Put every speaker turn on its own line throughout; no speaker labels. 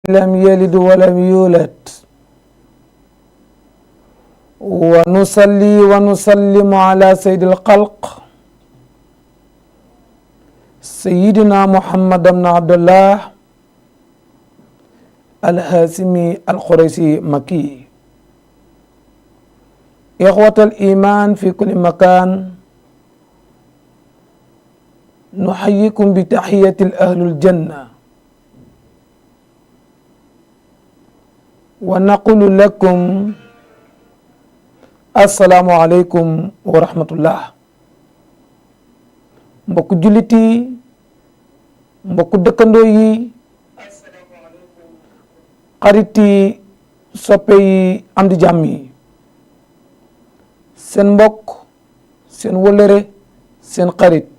لم يلد ولم يولد ونصلي ونسلم على سيد الخلق سيدنا محمد بن عبد الله الهاشمي القريشي مكي. إخوة الإيمان في كل مكان، نحييكم بتحية أهل الجنة ونقول لكم السلام عليكم ورحمة الله. mbokk jullit yi, mbokk dëkkandoo yi, xarit yi, soppe yi, am di jàmm yi, seen mbokk, seen wëllëre, seen xarit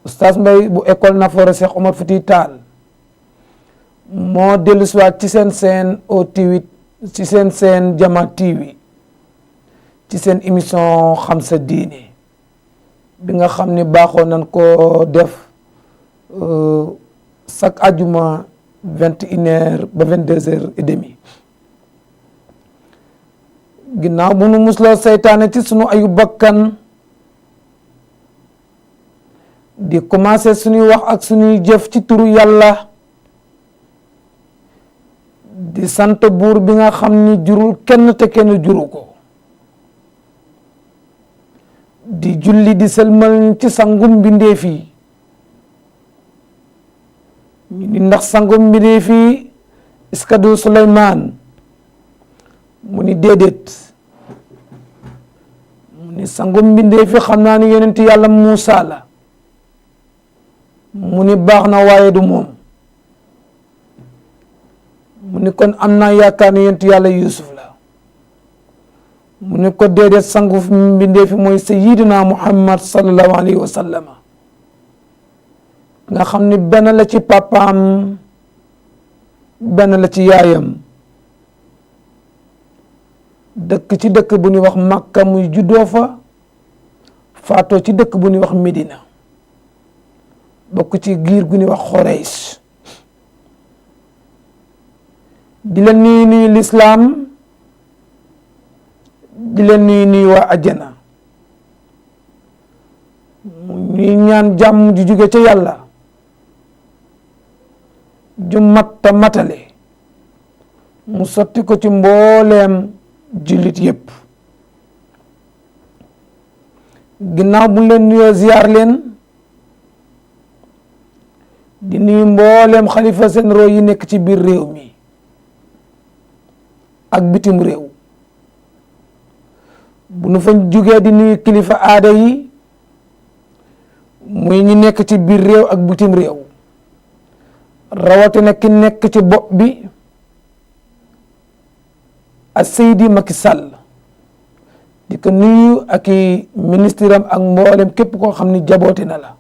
Oustaz Mbaye bu école Nafoore Cheikh Omar Fouti Tall moo dellu siwaat ci seen seen OTV, ci seen seen Jama TV, ci seen émission xam sa diine bi nga xam ni baaxoo nañ ko def chaque ajuma 21h ba 22h30. ginnaaw bu nu musloo seytaane ci sunu ayu bakkan di commencé suñuy wax ak suñuy jëf ci turu yàlla, di sant buur bi nga xam ni jurul kenn te kenn juru ko, di julli di sëlmal ci sangum mbindeef yi. ñu ni ndax sangum mbindeef yi est-ce que du Suleymaan? mu ni déedéet. mu ni sangum mbindeef yi xam naa ni yonent yàlla Muusa la. mu ni baax na waaye du moom. mu ni kon am naa yaakaar ni yonent yàlla Yuusuf la. mu ni ko déedéet, sangu mbindeef yi mooy sayyidina Muhammad sallallahu alayhi wa sallam, nga xam ni benn la ci papaam, benn la ci yaayam, dëkk ci dëkk bu ñuy wax Makka, muy juddoo fa, faatoo ci dëkk bu ñuy wax Medina, bokk ci giir gu ñuy wax Xurays. di leen nuyu lislaam, di leen nuyu waa àjjana. ñuy ñaan jàmm ju jóge ca yàlla, ju matta matale, mu sotti ko ci mbooleem jullit yépp. ginnaaw bu leen nuyoo ziyaar leen, di nuyu mbooleem xalifa généraux yi nekk ci biir réew mi ak bitim réew. bu nu fa jugee di nuyu kilifa aada yi, muy ñi nekk ci biir réew ak bitim réew, rawatina ki nekk ci bopp bi ak Seydi Macky Sall, di ko nuyu ak i ministre am ak mboolem képp koo xam ni jaboote na la.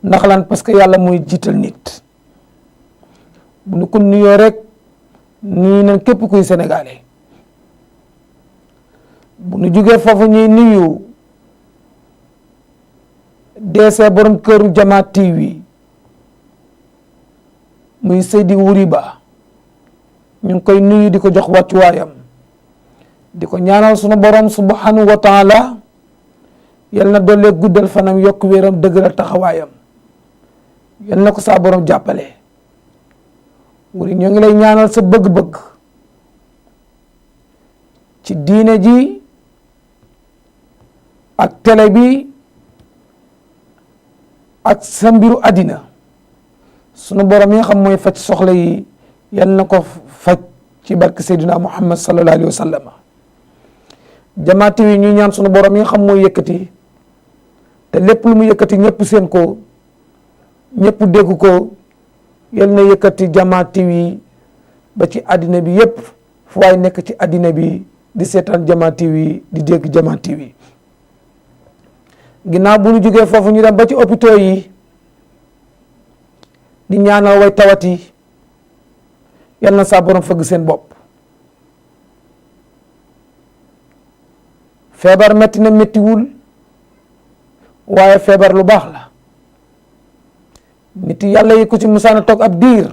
ndax lan? parce que yàlla muy jiital nit. bu nu ko nuyoo rek nuyu nañ képp kuy sénégalais. bu nu jugee foofu ñuy nuyu DC borom këru Jama TV muy Seydi Wuri Ba, ñu ngi koy nuyu di ko jox wàccuwaayam, di ko ñaanal sunu borom subhanahu wa taala yal na doole guddal fanam, yokk wéram, dëgëral taxawaayam, yal na ko saa borom jàppale. Wuri, ñoo ngi lay ñaanal sa bëgg-bëgg ci diine ji ak télé bi ak sa mbiru àddina, sunu borom yi nga xam mooy faj soxla yi yal na ko faj ci barke Seydina Muhammad sallallahu alayhi wa sallam. Jama TV yi ñuy ñaan sunu borom yi nga xam mooy yëkkati, te lépp lu mu yëkkati ñëpp seen ko, ñëpp dégg ko, yal na yëkkati Jama TV yi ba ci àddina bi yëpp, fu waay nekk ci àddina bi di seetaan Jama TV di dégg Jama TV. ginnaaw bu ñu jógee foofu ñu dem ba ci hôpitaux yi di ñaanal way tawat yi, yal na saa borom fëgg seen bopp. feebar metti na mettiwul, waaye feebar lu baax la. nit yàlla yi ku ci musaana toog ab diir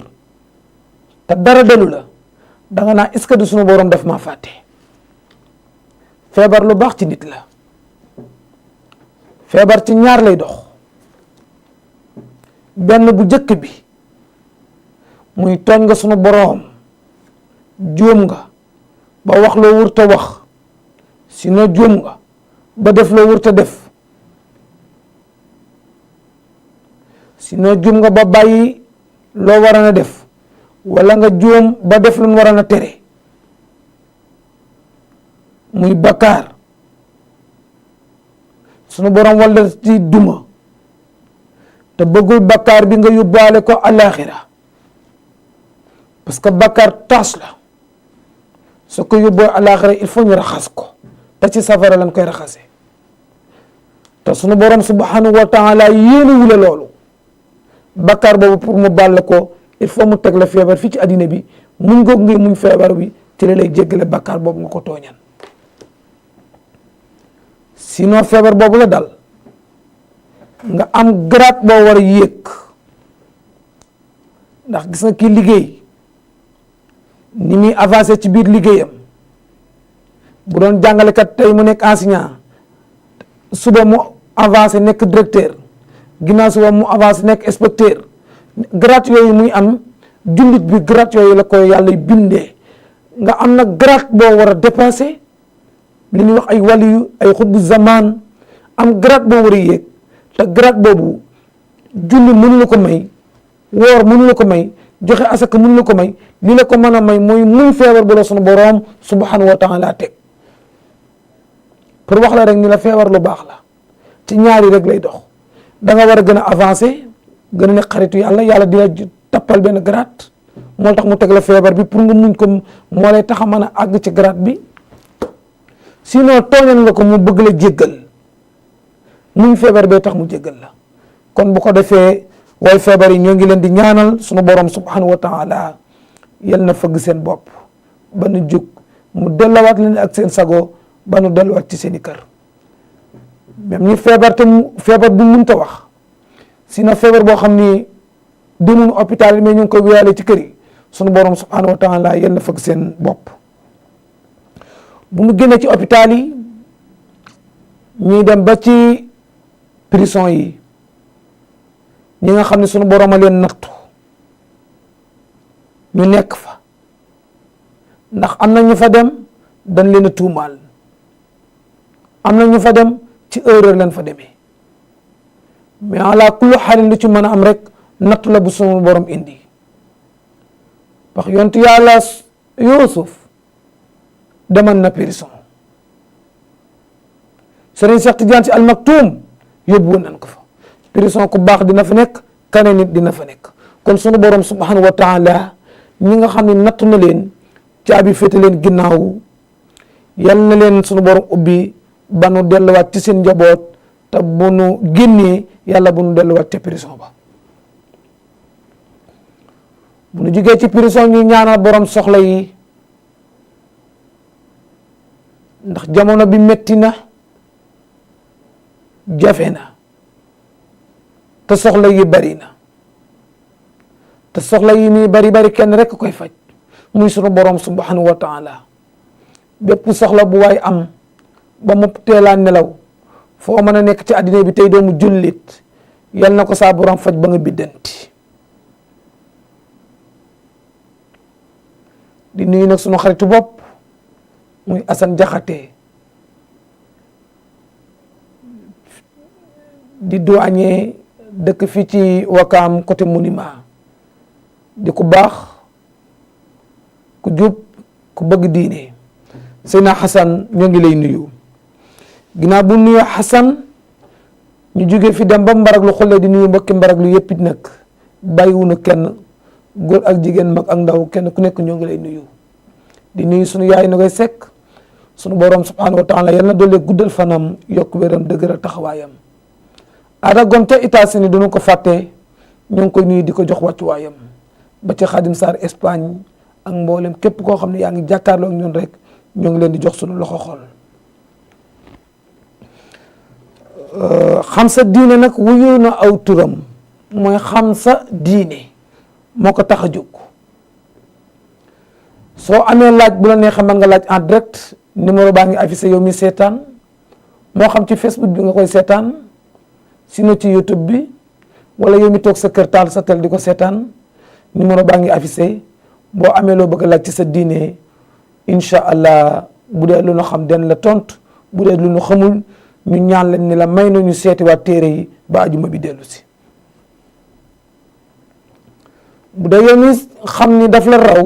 te dara dalu la da nga naa est-ce que du sunu borom daf maa fàtte. feebar lu baax ci nit la. feebar ci ñaar lay dox. benn bu jëkk bi muy tooñ nga sunu borom juum nga ba wax loo wurta wax sinon juum nga ba def loo wurta def sinon juum nga ba bàyyi loo waroon a def wala nga juum ba def lu mu waroon a tere muy bakkaar sunu borom walla ci duma te bëggul bakkaar bi nga yóbbaale ko alaxira parce que bakkaar taas la soo ko yóbboo alaxira il faut ñu raxas ko te ci safara lañ koy raxase te sunu borom subhanahu wa taala yéene wule loolu bakkaar boobu pour mu bàll ko il faut mu teg la feebar fii ci addina bi muñ goog ngay muñ feebar bi ci la lay jéggale bakkaar boobu nga ko tooñan sinon feebar boobu la dal nga am grade boo war a yéeg ndax gis nga kii liggéey ni muy avancé ci biir liggéeyam bu doon jàngalekat tey mu nekk enseignant suba mu avancé nekk directeur ginnaaw suba mu avancé nekk inspecteur grade yooyu muy am jullit bi grade yooyu la ko yàlla bindee nga am na grade boo war a dépassé li ñuy wax ay waliyu ay xutbu zaman am grade boo war a yéeg te grade boobu julli mënu la ko may woor mënu la ko may joxe asaka mënu la ko may li la ko mën a may mooy muñ feebar bu la sunu boroom subhanahu wa taala teg pour wax la rek ni la feebar lu baax la ci ñaari rek lay dox da nga war a gën a avancer gën a nekk xaritu yàlla yàlla di la tappal benn grade moo tax mu teg la feebar bi pour nga muñ ko moo lay tax a mën a àgg ci grade bi sinon tooñal nga ko mu bëgg la jéggal muñ feebar bee tax mu jéggal la kon bu ko defee way feebar yi ñoo ngi leen di ñaanal sunu borom subhanahu wa taala yal na fëgg seen bopp ba nu jug mu delluwaat leen ak seen sago ba nu delluwaat ci seen i kër même ñi feebar te feebar bu mënta wax sinon feebar boo xam ni demuñu hôpital yi mais ñu ngi koy wéyaale ci kër yi sunu borom subhanahu wa taala yal na fëgg seen bopp bu mu génnee ci hôpital yi ñuy dem ba ci prison yi ñi nga xam ne sunu borom a leen nattu ñu nekk fa ndax am na ñu fa dem dañ leen a tuumaal am na ñu fa dem ci erreur leen fa demee mais ala kullu xaalin lu ci mën a am rek nattu la bu sunu borom indi wax yontu yàlla Yuusuf demal na prison Serigne Cheikh Tidiane Sy Al Maktoum yóbbu woon nañ ko fa prison ku baax dina fa nekk kane nit dina fa nekk kon sunu borom subhanahu wa taala ñi nga xam ne nattu na leen caabi féete leen ginnaaw yal na leen sunu borom ubbi ba nu delluwaat ci seen njaboot te bu nu génnee yàlla bu nu delluwaat ca prison ba bu nu jógee ci prison ñu ñaanal borom soxla yi ndax jamono bi metti na jafe na te soxla yi bari na te soxla yi nii bari kenn rek koy faj muy sunu borom subhanahu wa taala bépp soxla bu waay am ba mu teelaa nelaw foo mën a nekk ci àddina bi tey doomu jullit yal na ko saa borom faj ba nga biddanti di nuyu nag sunu xaritu bopp muy Assane Jaxate di douanier dëkk fii ci Wakaam côté Monument di ku baax ku jub ku bëgg diine Seyna Xasan ñoo ngi lay nuyu ginnaaw bu nuyu Xasan ñu jóge fi dem ba Mbaraglu xolle di nuyu mbokki Mbaraglu yëpp it nag bàyyiwunu kenn góor ak jigéen mag ak ndaw kenn ku nekk ñoo ngi lay nuyu di nuyu sunu yaay na koy sekk sunu borom subhanahu wa taala yal na doole guddal fanam yokk wéram dëgëral taxawaayam Ada Gom ca États-Unis duñu ko fàtte ñoo ngi koy nuyu di ko jox wàccuwaayam ba ci Xadim Sarr Espagne ak mboolem képp koo xam ne yaa ngi jàkkaarloo ak ñun rek ñoo ngi leen di jox sunu loxo xol xam sa diine nag wuyu na aw turam mooy xam sa diine moo ko tax a jóg soo amee laaj bu la neexee mën nga laaj en direct numéro baa ngi affiché yow mi seetaan moo xam ci Facebook bi nga koy seetaan sinon ci YouTube bi wala yow mi toog sa kër taal sa tel di ko seetaan numéro baa ngi affiché boo amee loo bëgg a laaj ci sa diine incha allah bu dee lu ñu xam den la tontu bu dee lu ñu xamul ñu ñaan leen ni la may nañu seeti waa téere yi ba ajuma bi dellu si. bu dee yow mi xam ni daf la raw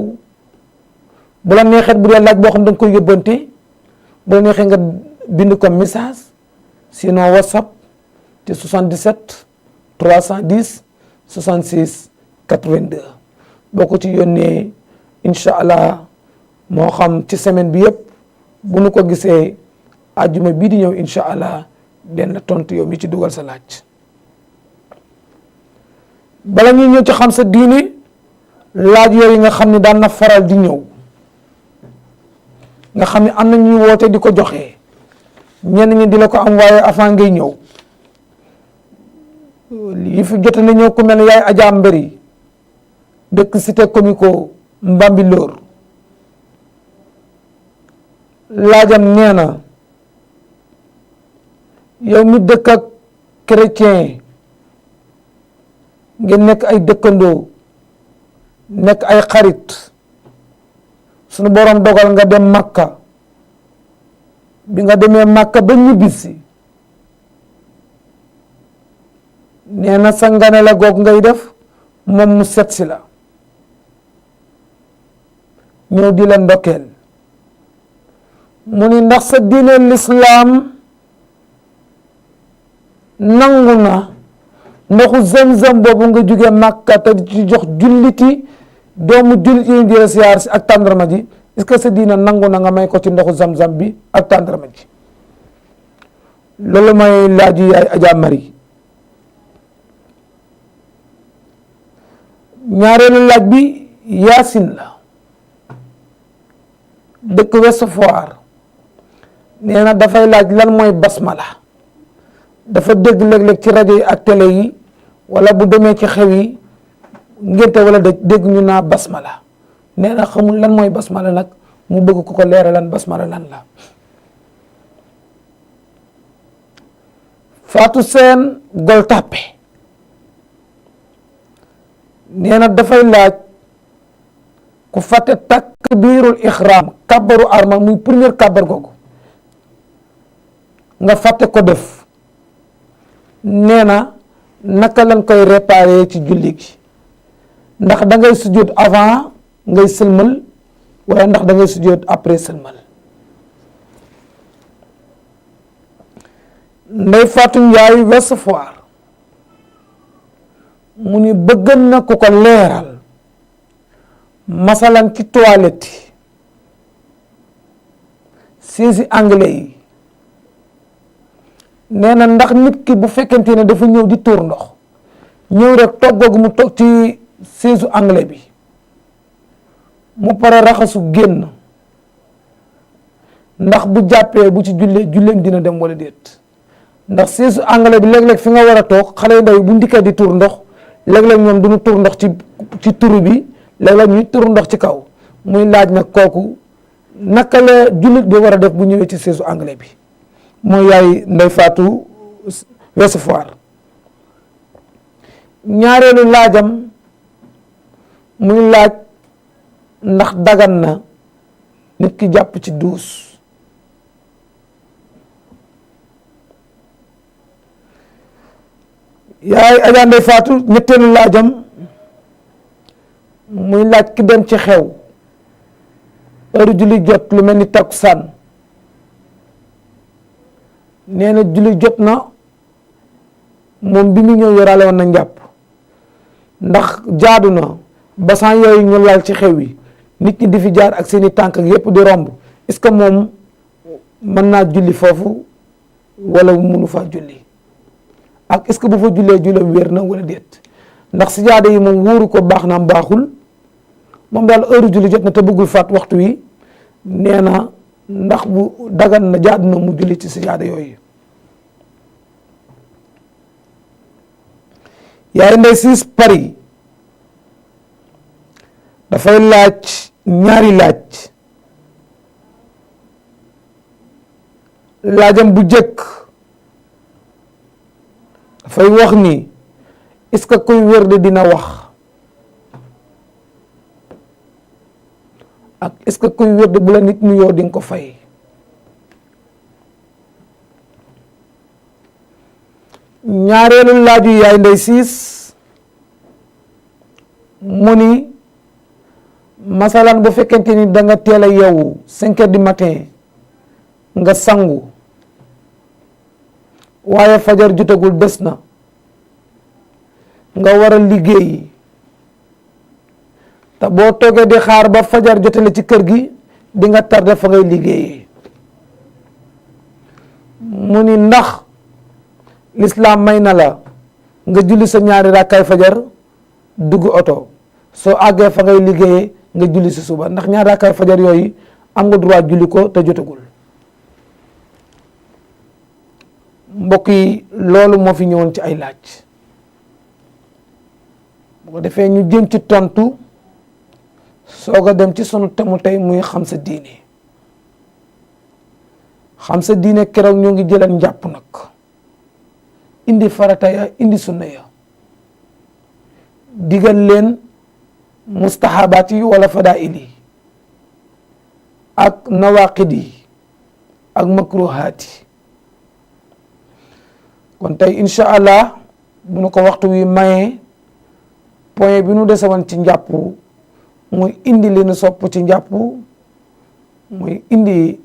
bu la neexee bu dee laaj boo xam da nga koy yóbbante bu la neexee nga bind ko message sinon WhatsApp te 77 310 66 82 boo ko ci yónnee incha allah moo xam ci semaine bi yëpp bu nu ko gisee ajuma bii di ñëw incha allah den la tontu yow mi ci dugal sa laaj. bala ñuy ñëw ci xam sa diine laaj yooyu nga xam ne daan na faral di ñëw nga xam ne am na ñuy woote di ko joxe ñenn ñi di la ko am waaye avant ngay ñëw yi fi jot na ñëw ku mel ne yaay Adja Mbéri dëkk cité comico Mbambilor laajam nee na yow mi dëkk ak chrétien ngeen nekk ay dëkkandoo nekk ay xarit sunu borom dogal nga dem Makka bi nga demee Makka ba ñibbisi nee na sa ngane la goog ngay def moom mu set si la ñëw di la ndokkeel mu ni ndax sa diine lislaam nangu na ndoxu Zamzam boobu nga jóge Makka te di ci jox julliti doomu jullit yi di siyaar si ak tàndarma ji est-ce que sa diina nangu na nga may ko ci ndoxu Zamzam bi ak tàndarma ji loolu mooy laaj yi yaay Adja Mari. ñaareelu laaj bi Yaasin la dëkk Ouest Foire nee na dafay laaj lan mooy basmala dafa dégg léeg-léeg ci rajo yi ak télé yi wala bu demee ci xew yi ngénte wala dégg ñu naa basmala nee na xamul lan mooy basmala nag mu bëgg ko leeralan basmala lan la. Fatou Seen Gol Tàppe nee na dafay laaj ku fàtte takbirul ihram kàbbaru arma muy première kàbbar googu nga fàtte ko def nee na naka lañ koy réparé ci julli gi ndax da ngay sujjóot avant ngay sëlmal wala ndax da ngay sujjóot après sëlmal. Ndey Fatou Ndiaye Ouest Foire mu ni bëgg na ku ko leeral masalan ci toilette yi siège anglais yi nee na ndax nit ki bu fekkente ne dafa ñëw di tuur ndox ñëw rek toggoogu mu toog ci siège anglais bi mu pare raxasu génn ndax bu jàppee bu ci julleem dina dem wala déet ndax siège anglais bi léeg-léeg fi nga war a toog xale yu ndaw yi bu ndikkee di tuur ndox léeg-léeg ñoom duñu tuur ndox ci turu bi léeg-léeg ñuy tuur ndox ci kaw muy laaj nag kooku naka la jullit bi war a def bu ñëwee ci siège anglais bi mooy yaay Ndey Fatou Ouest Foire. ñaareelu laajam muy laaj ndax dagan na nit ki jàpp ci duus yaay Adja Ndey Fatou ñetteelu laajam muy laaj ki dem ci xew heure julli jot lu mel ni takkusaan nee na julli jot na moom bi mu ñëw yoraale woon na njàpp ndax jaadu na basan yooyu ñu laal ci xew yi nit ñi di fi jaar ak seeni tànk ak yépp di romb est-ce que moom mën naa julli foofu wala mënu faa julli ak est-ce que bu fa jullee julleem wér na wala déet ndax si jaada yi moom wóoru ko baax na baaxul moom daal heure julli jot na te bëggul faat waxtu wi nee na ndax bu dagan na jaadu na mu julli ci si jaada yooyu. yaay Ndey Siis Paris dafay laaj ñaari laajam bu jëkk dafay wax ni est-ce que kuy wérde dina wax ak est-ce que kuy wérde bu la nit nuyoo di nga ko fay. ñaareelu laaju yaay Ndey Siis mu ni masalan bu fekkente ni da nga teel a yeewu 5 heures du matin nga sangu waaye fajar jutagul bés na nga war a liggéey te boo toogee di xaar ba fajar jotale ci kër gi di nga tardé fa ngay liggéeyee mu ni ndax l'islam may na la nga julli sa ñaari rakkaay fajar dugg oto soo àggee fa ngay liggéeyee nga julli si suba ndax ñaari rakkaay fajar yooyu am nga droit julli ko te jotagul. mbokk yi loolu moo fi ñëwoon ci ay laaj bu ko defee ñu jëm ci tontu soog a dem ci sunu temu tey muy xam sa diine. xam sa diine keroog ñoo ngi jëlal njàpp nag indi farata ya indi sunna ya digal leen mustahabaat yi wala fadail yi ak nawaqid yi ak makruhaat yi kon tey incha allah bu nu ko waxtu wi mayee point bi nu desewoon ci njàpp muy indi li nu sopp ci njàpp muy indi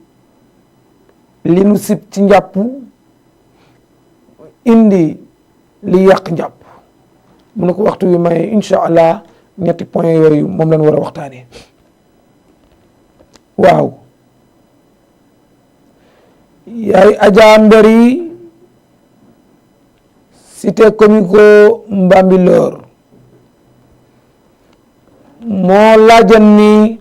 li nu sib ci njàpp indi li yàq njàpp bu nu ko waxtu wi mayee incha allah ñetti point yooyu moom lañ war a waxtaanee waaw yaay Adja Mbéri cité comico Mbambilor moo laajan ni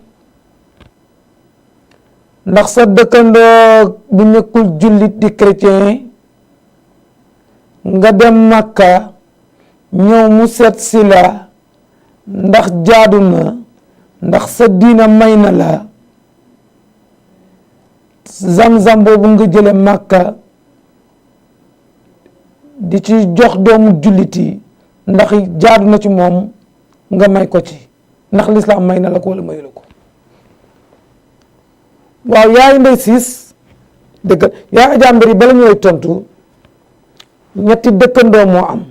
ndax sa dëkkandoo bu nekkul jullit di chrétien nga dem Makka ñëw mu seet si la ndax jaadu na ndax sa diina may na la zam-zam boobu nga jële Makka di ci jox doomu jullit yi ndax jaadu na ci moom nga may ko ci ndax lislaam may na la ko wala mayu la ko. waaw yaay Ndey Siis dëgg yaay Adja Mbéri bala ñooy tontu ñetti dëkkandoo moo am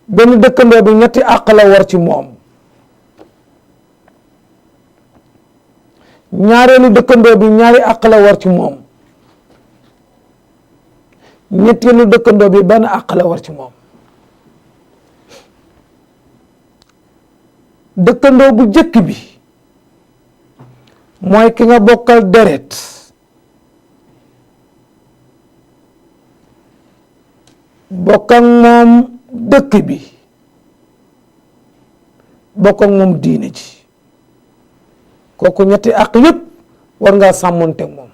benn dëkkandoo bi ñetti àq la war ci moom ñaareelu dëkkandoo bi ñaari àq la war ci moom ñetteelu dëkkandoo bi benn àq la war ci moom dëkkandoo bu jëkk bi mooy ki nga bokkal deret bokk ak moom dëkk bi bokk ak moom diine ji kooku ñetti àq yépp war ngaa sàmmonte moom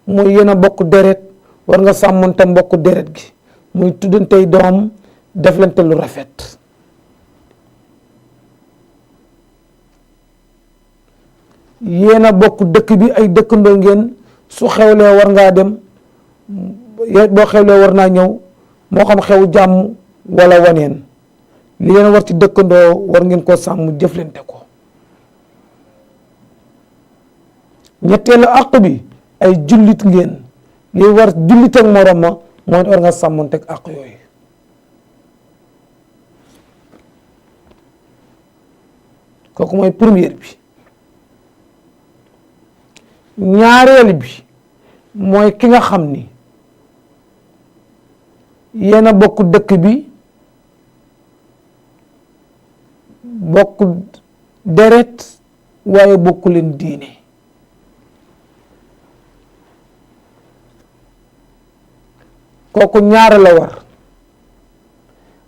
muy yéen a bokk deret war nga sàmmonte mbokk deret gi muy tuddantey doom deflante lu rafet yéen a bokk dëkk bi ay dëkkandoo ngeen su xewlee war ngaa dem boo xewlee war naa ñëw moo xam xew jàmm wala waneen li leen war ci dëkkandoo war ngeen ko sàmm jëflante ko ñetteelu àq bi ay jullit ngeen li war jullit ak morom ma mooy war nga sàmmonte ak àq yooyu kooku mooy première bi ñaareel bi mooy ki nga xam ni yéen a bokk dëkk bi bokk deret waaye bokku leen diine kooku ñaar la war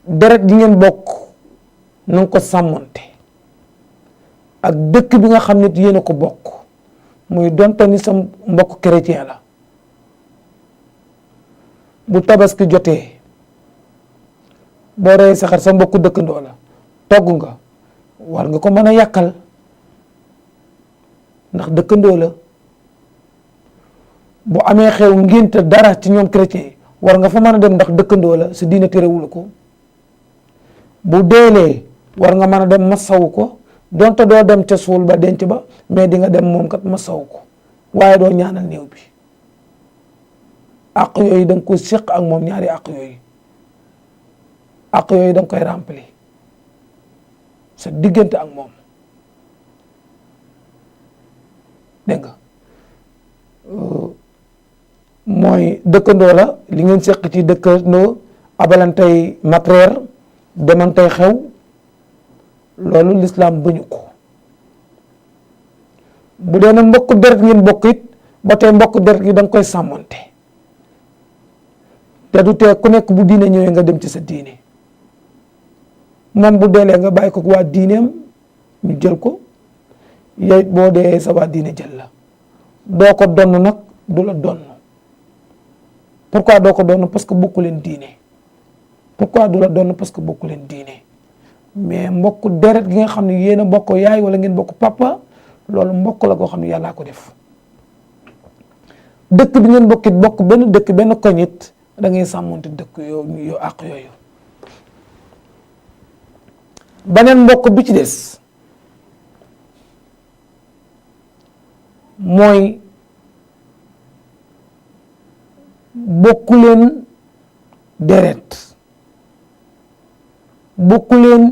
deret gi ngeen bokk na nga ko sàmmonte ak dëkk bi nga xam ne yéen a ko bokk muy donte ni sa mbokk chrétien la bu tabaski jotee boo rey sa xar sa mbokku dëkkandoo la togg nga war nga ko mën a yàkkal ndax dëkkandoo la. bu amee xew ngénte dara ci ñoom chrétien war nga fa mën a dem ndax dëkkandoo la si diina terewul ko. bu deelee war nga mën a dem masawu ko donte doo dem ca suul ba denc ba mais di nga dem moom kat masawu ko waaye doo ñaanal néew bi. àq yooyu da nga ko séq ak moom ñaari àq yooyu da nga koy remplir sa diggante ak moom dégg nga mooy dëkkandoo la li ngeen séq ci dëkkandoo abalantey matériel demantey xew loolu lislaam bañu ko. bu dee na mbokk deret ngeen bokk it ba tey mbokk deret gi da nga koy sàmmante te du tee ku nekk bu diine ñëwee nga dem ci sa diine moom bu deelee nga bàyyi ko waa diineem ñu jël ko yow it boo dee sa waa diine jël la doo ko donn nag du la donn. pourquoi doo ko donn parce que bokku leen diine pourquoi du la donn parce que bokku leen diine mais mbokk deret gi nga xam ne yéen a bokk yaay wala ngeen bokk papa loolu mbokk la koo xam ne yàllaa ko def. dëkk bi ngeen bokkit bokk benn dëkk benn koñit da ngay sàmmonte dëkk yoo àq yooyu. beneen mbokk bi ci des mooy bokku leen deret bokku leen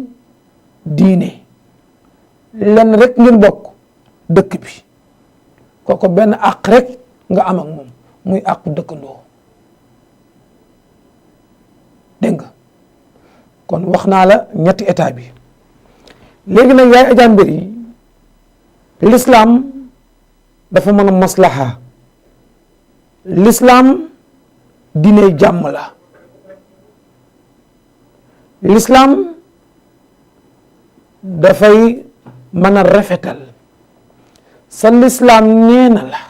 diine lenn rek ngeen bokk dëkk bi kooku benn àq rek nga am ak moom muy àqu dëkkandoo dégg nga kon wax naa la ñetti état bi léegi nag yaay Adja Mbéri l'islam dafa mën a maslaha l'islam diine jàmm la l'islam dafay mën a rafetal sa l'islam nee na la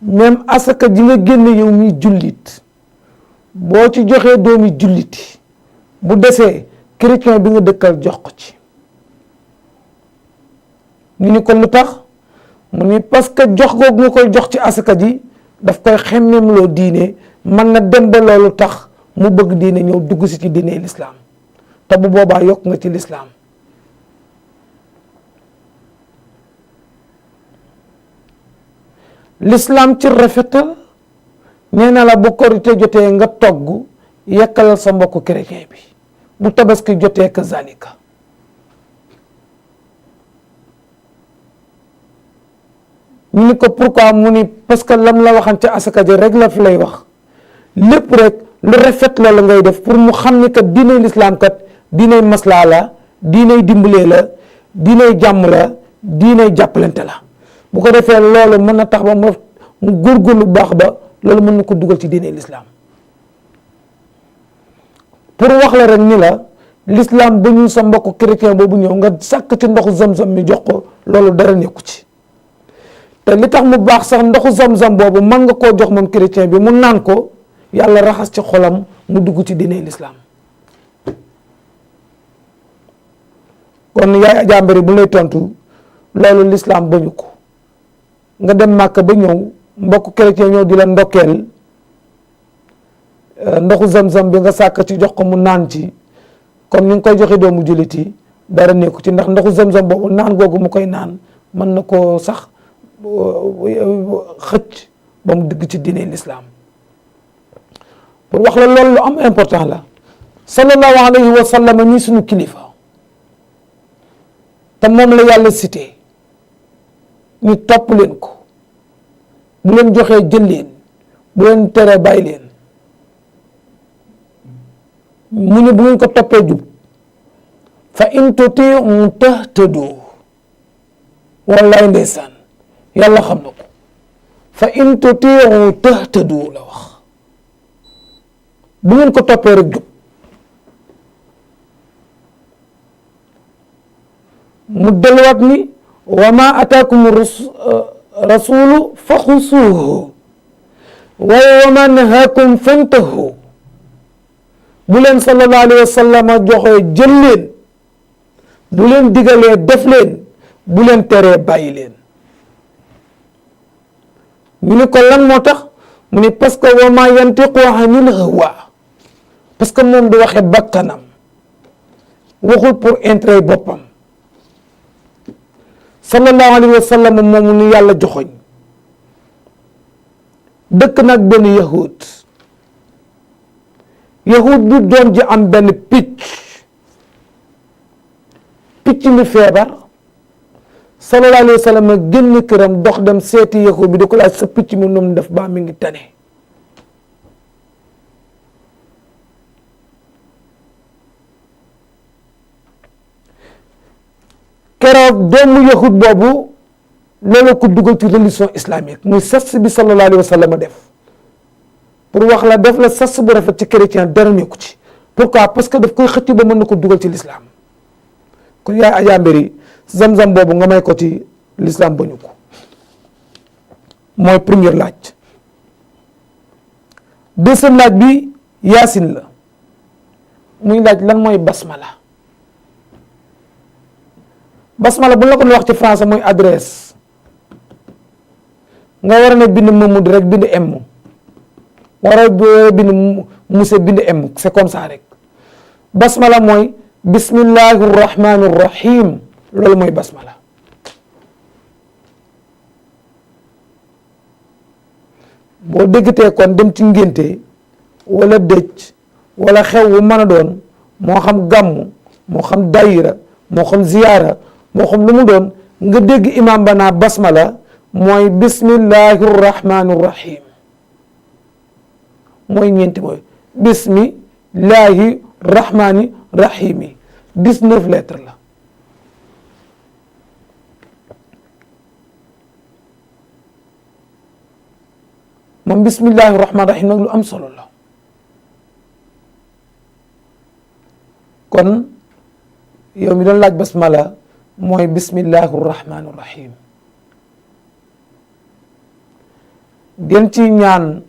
même asaka ji nga génne yow mi jullit boo ci joxee doomi julliti bu desee chrétien bi nga dëkkal jox ko ci ñu ni ko lu tax mu ni parce que jox googu nga koy jox ci asaka ji daf koy xemmem loo diine man na dem ba loolu tax mu bëgg diine ñëw dugg si ci diine l'islam te bu boobaa yokk nga ci l'islam l'islam ci rafetal nee na la bu korite jotee nga togg yekkalal sa mbokku chrétien bi bu tabaski jotee kazalika ñu ni ko pourquoi mu ni parce que lam la waxan ca asaka ji rek la fi lay wax lépp rek lu rafet loolu ngay def pour mu xam ni kat diiney l'islam kat diiney maslaa la diiney dimbalee la diiney jàmm la diiney jàppalante la bu ko defee loolu mën na tax ba mu góorgóorlu baax ba loolu mën na ko dugal ci diiney l'islam pour wax la rek ni la l'islam ba ñu sa mbokk chrétien boobu ñëw nga sàkk ci ndoxu zam-zam mi jox ko loolu dara nekku ci te li tax mu baax sax ndoxu zam-zam boobu mën nga koo jox moom chrétien bi mu naan ko yàlla raxas ci xolam mu dugg ci diiney l'islam kon yaay Adja Mbéri bu lay tontu loolu l'islam bañu ko nga dem Màkka ba ñëw mbokk chrétien ñëw di la ndokkeel ndoxu zam-zam bi nga sàkk ci jox ko mu naan ci comme ni nga koy joxe doomu jullit yi dara nekku ci ndax ndoxu zam-zam boobu naan googu mu koy naan mën na koo sax xëcc ba mu dugg ci diine l'islam pour wax la loolu lu am important la sallallahu alayhi wa sallam ñi suñu kilifa te moom la yàlla cité ñu topp leen ko bu leen joxee jël leen bu leen teree bàyyi leen mu ne bu ngeen ko toppee jub fa in tuti'u tahtadu wallaay ndeysaan yàlla xam na ko fa in tuti'u tahtadu la wax bu ngeen ko toppee rek jub mu delluwaat ni wa ma ataakum rasulu fa xusuuhu wa ma nahaakum fantahu bu leen sallallahu alayhi wa sallam joxee jël leen bu leen digalee def leen bu leen teree bàyyi leen. ñu ne ko lan moo tax mu ne parce que wa ma yantiqu anil hawa parce que moom du waxe bakkanam waxul pour intérêt boppam sallallahu alayhi wa sallam moomu nu yàlla joxoñ dëkk nag benn yahud bi doom ji am benn picc mi feebar sallallahu alayhi wa sallam génn këram dox dem seeti yahud bi di ko laaj sa picc mi nu mu def baa mi ngi tane keroog doomu yahud boobu loolu ko dugal ci religion islamique muy sas bi sallallahu alayhi wa sallam def pour wax la def la sas bu rafet ci chrétien dara nekku ci pourquoi parce que daf koy xëcc ba mën na ko dugal ci l'islam kon yaay Adja Mbéri zam-zam boobu nga may ko ci l'islam bañu ko mooy première laaj deuxième laaj bi yaasin la muy laaj lan mooy basmala bu la ko wax ci français mooy adresse nga war a ne bind Mamadou rek bind M war a bind monsieur bind M c'est comme ça rek basmala mooy bismillahi rahmani rahim loolu mooy basmala boo déggatee kon dem ci ngénte wala dëj wala xew wu mën a doon moo xam gàmmu moo xam dayira moo xam ziyaara moo xam lu mu doon nga dégg imam ba naa basmala mooy bismillahi rahmani rahim mooy ñeenti mooy bismillahi rahmani rahimi 19 lettres la moom bismillahi rahmani rahim nag lu am solo la kon yow mi doon laaj basmala mooy bismillahi rahmani rahim den ci ñaan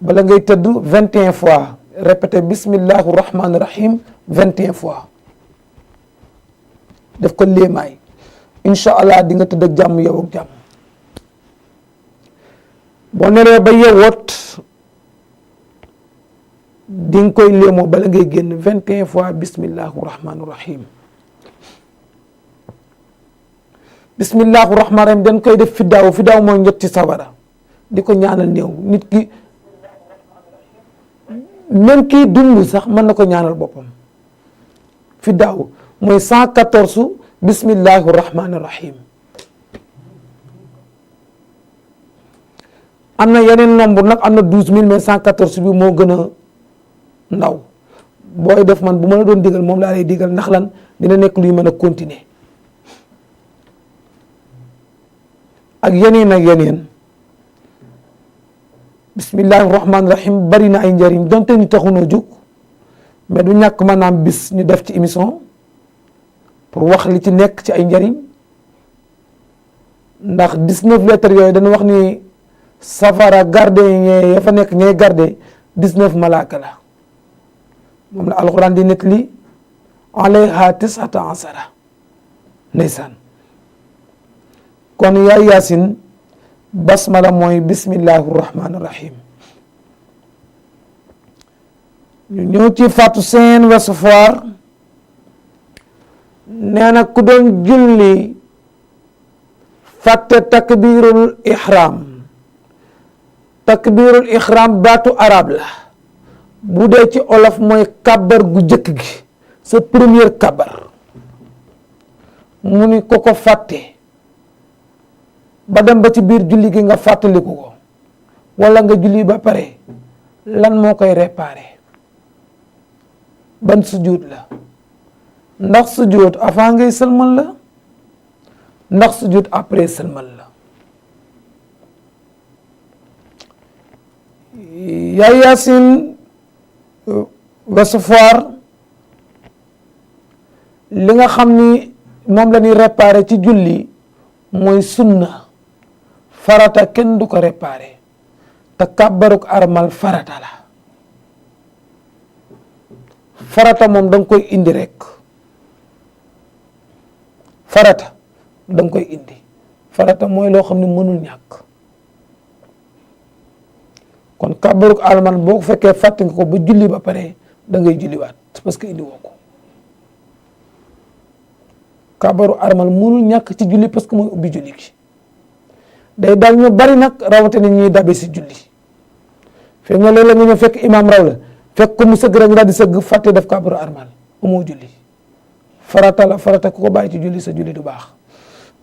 bala ngay tëdd 21 fois répété bismillahi rahmani rahim 21 fois def ko léemaay incha allah di nga tëdd ak jàmm yow ak jàmm boo neree ba yeewoot di nga koy léemoo bala ngay génn 21 fois bismillahi rahmani rahim bismillahi rahmani rahim dañ koy def fiddaaw mooy njot ci sawara di ko ñaanal néew nit ki même kii dund sax mën na ko ñaanal boppam fiddaaw mooy 114 bismillahi rahmani rahim am na yeneen nombre nag am na 12000 mais 114 bi moo gën a ndaw booy def man bu ma la doon digal moom laa lay digal ndax lan dina nekk luy mën a continuer ak yeneen bismillahi rahmaani rahim bari na ay njëriñ donte ñu taxunoo jóg mais du ñàkk maanaam bis ñu def ci émission pour wax li ci nekk ci ay njëriñ ndax 19 lettres yooyu dañu wax ni safara garde ya fa nekk ñooy garde 19 malaaka la moom la alxuraan di nekk li alayha tisata asara ndeysaan kon yaay yaasin basmala mooy bismillahi rahmani rahim ñu ñëw ci Fatou Seen Ouest Foire nee na ku doon julli fàtte takbirul ihram baatu arab la bu dee ci olof mooy kabar gu jëkk gi sa première kabar mu ni ko fàtte ba dem ba ci biir julli gi nga fàttaliku ko wala nga julli ba pare lan moo koy réparé ban sujud la ndax sujud avant ngay sëlmal la ndax sujud après sëlmal la yaay Yaasin Ouest Foire li nga xam ni moom la ñuy réparé ci julli mooy sunna farata kenn du ko réparé te kàbbaruk armal farata la farata moom da nga koy indi rek farata da nga koy indi farata mooy loo xam ne mënul ñàkk kon kàbbaruk armal boo ko fekkee fàtte nga ko ba julli ba pare da ngay julliwaat parce que indi woo ko kàbbaru armal mënul ñàkk ci julli parce que mooy ubbi julli gi day daal ñu bari nag rawatina ñuy dabe si julli fi nga léeg-léeg nga ñëw fekk imam raw la fekk ko mu sëgg rek daal di sëgg fàtte def kàbbaru armal amoo julli farata la farata ku ko bàyyi ci julli sa julli du baax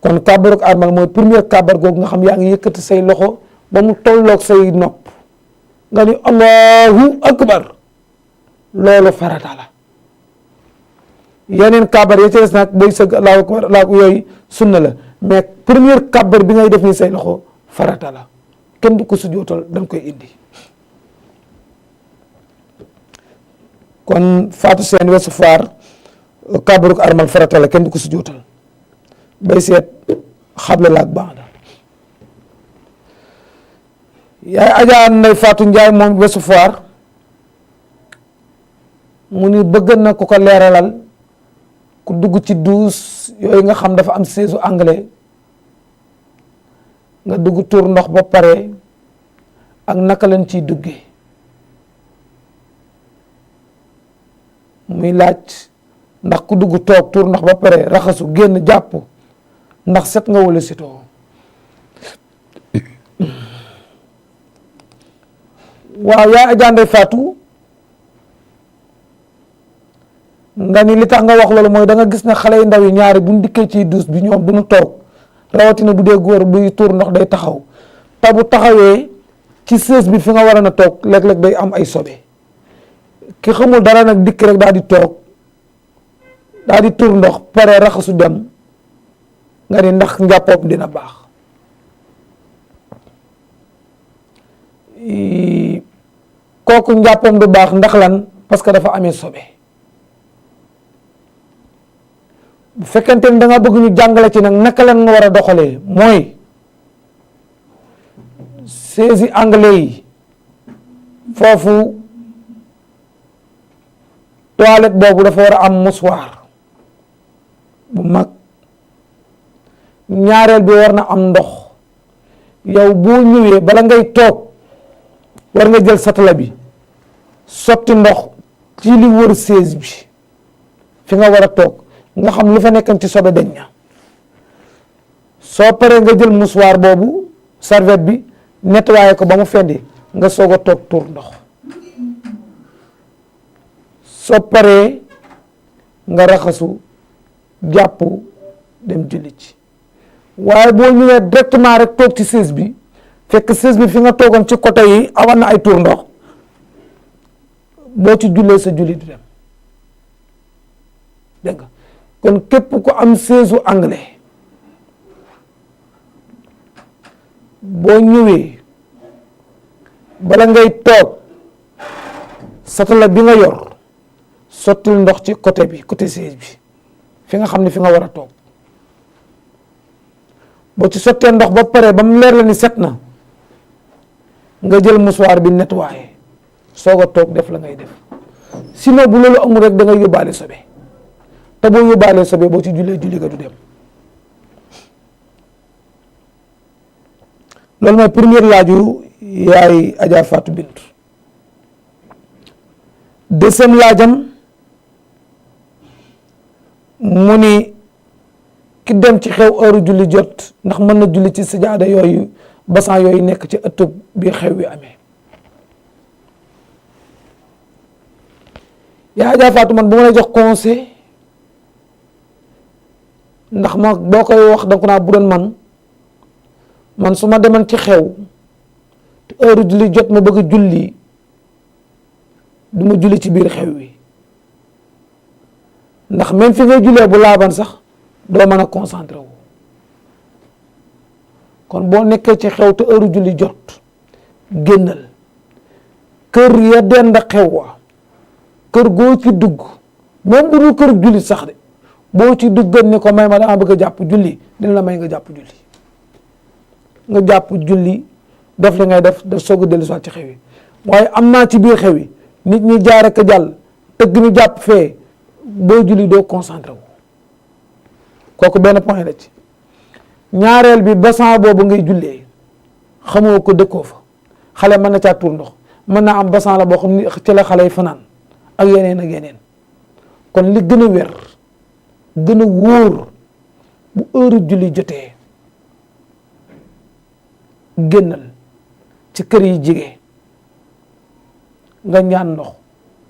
kon kàbbaruk armal mooy première kàbbar googu nga xam yaa ngi yëkkati say loxo ba mu tolloog say nopp nga ni allahu akbar loolu farata la yeneen kàbbar ya ci des nag booy sëgg allahu akbar laa yooyu sunna la mais première kàbbar bi ngay def ni say loxo farata la kenn du ko sujootal da nga koy indi kon faatu seen wesu faar kàbbaruk armal farata la kenn du ko sujootal bay seet xable laak baada yaay ajaa nday faatu njaay moom wesu faar mu ni bëgg na ku ko leeralal ku dugg ci douche yooyu nga xam dafa am siège anglais nga dugg tuur ndox ba pare ak naka lañ ciy duggee muy laaj ndax ku dugg toog tuur ndox ba pare raxasu génn jàpp ndax set nga wala setoo waaw yaay ajaanday faatu nga ni li tax nga wax loolu mooy da nga gis ne xale yu ndaw yi ñaari buñ dikkee ci douche bi ñoom duñu toog rawatina bu dee góor buy tuur ndox day taxaw te bu taxawee ci sées bi fi nga war a toog léeg-léeg day am ay sobe ki xamul dara nag dikk rek daal di toog daal di tuur ndox pare raxasu dem nga ni ndax njàppoom dina baax kooku njàppoom du baax ndax lan parce que dafa amee sobe bu fekkente ni da nga bëgg ñu jàngale ci nag naka lan nga war a doxalee mooy saisi anglais yi foofu toilette boobu dafa war a am mouchoir bu mag ñaareel bi war na am ndox yow boo ñëwee bala ngay toog war nga jël satala bi sotti ndox ci li wër sées bi fi nga war a toog nga xam lu fa nekkan ci sobe dañ na soo paree nga jël mouchoir boobu serviette bi nettoyé ko ba mu fendi nga soog a toog tuur ndox soo paree nga raxasu jàpp dem julli ci waaye boo ñëwee directement rek toog ci sées bi fekk sées bi fi nga toogoon ci côté yi awan na ay tuur ndox boo ci jullee sa julli du dem dégg nga kon képp ku am sées u anglais boo ñëwee bala ngay toog satala bi nga yor sottil ndox ci côté bi côté sées bi fi nga xam ne fi nga war a toog boo ci sottee ndox ba pare ba mu leer la ni set na nga jël mouchoir bi nettoyé soog a toog def la ngay def sinon bu loolu amul rek da ngay yóbbaale sobe te boo yóbbaalee sobe boo ci jullee julli ga du dem loolu mooy première laaju yaay Adja Fatou Bintou deuxième laajam mu ni ki dem ci xew heure julli jot ndax mën na julli ci sajaada yooyu basan yooyu nekk ci ëttub bi xew wi amee yaa Adja Fatou man bu ma lay jox conseil ndax ma boo koy wax da ko naa bu doon man su ma demoon ci xew te heure julli jot ma bëgg a julli du ma julli ci biir xew wi ndax même fi ngay jullee bu laaban sax doo mën a concentré wu kon boo nekkee ci xew te heure julli jot génnal kër ya dend xew wa kër goo ci dugg même bu dul kër julli sax de boo ci duggan ni ko may ma dama bëgg a jàpp julli dina la may nga jàpp julli nga jàpp julli def li ngay def soog a dellu soit ci xew yi waaye am naa ci biir xew yi nit ñi jaar ak jàll tëgg ni jàpp fee boo julli doo concentré wu kooku benn point la ci. ñaareel bi basan boobu ngay jullee xamoo ko dëkkoo fa xale mën na caa tuur ndox mën naa am basan la boo xam ni ci la xale yi fanaan ak yeneen kon li gën a wér gën a wóor bu heure julli jotee génnal ci kër yi jige nga ñaan ndox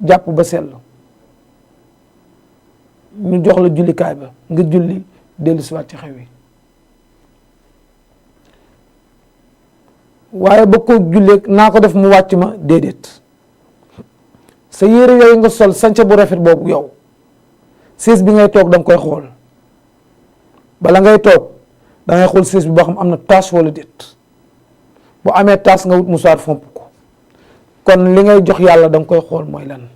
jàpp ba sell ñu jox la jullikaay ba nga julli dellu siwaat ci xew yi waaye ba ko jullee naa ko def mu wàcc ma déedéet sa yére yooyu nga sol sanca bu rafet boobu yow siis bi ngay toog da nga koy xool bala ngay toog da ngay xool siis bi boo xam am na tache wala déet bu amee tache nga wut musaar fomp ko kon li ngay jox yàlla da nga koy xool mooy lan.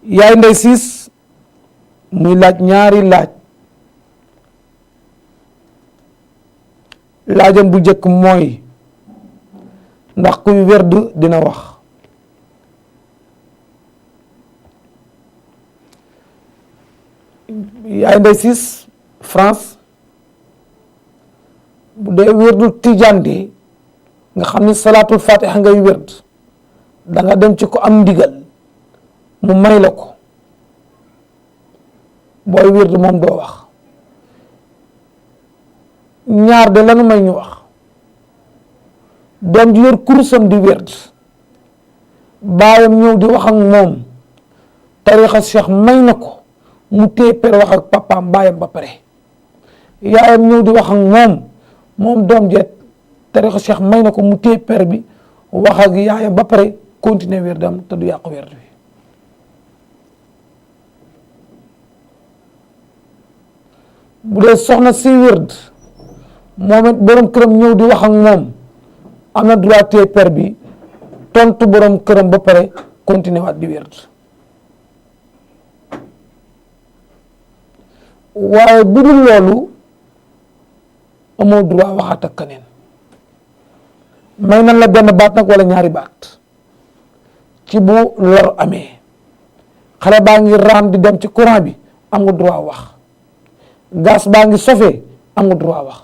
yaay ndey siis muy laaj ñaari laajam bu njëkk mooy ndax kuy werd dina wax. yaay ndey siis France bu dee werdu tijaan di nga xam ni salaatul fatiha ngay werd da nga dem ci ko am ndigal mu may la ko booy werd moom doo wax. ñaar de lanu may ñu wax doom ji yor kurusam di werd baayam ñëw di wax ak moom tarixa cheikh may na ko mu téye per wax ak papaam baayam ba pare yaayam ñëw di wax ak moom doom jeet tarixa cheikh may na ko mu téye per bi wax ak yaayam ba pare continuer werdam te du yàqu werd bi. bu dee soxna si werd moom it borom këram ñëw di wax ak moom am na droit téye per bi tontu borom këram ba pare continuer waat di werd waaye bu dul loolu amoo droit waxaat ak keneen may nan la benn baat nag wala ñaari baat ci bu lor amee xale baa ngi raam di dem ci courant bi am nga droit wax gaz baa ngi sofee am nga droit wax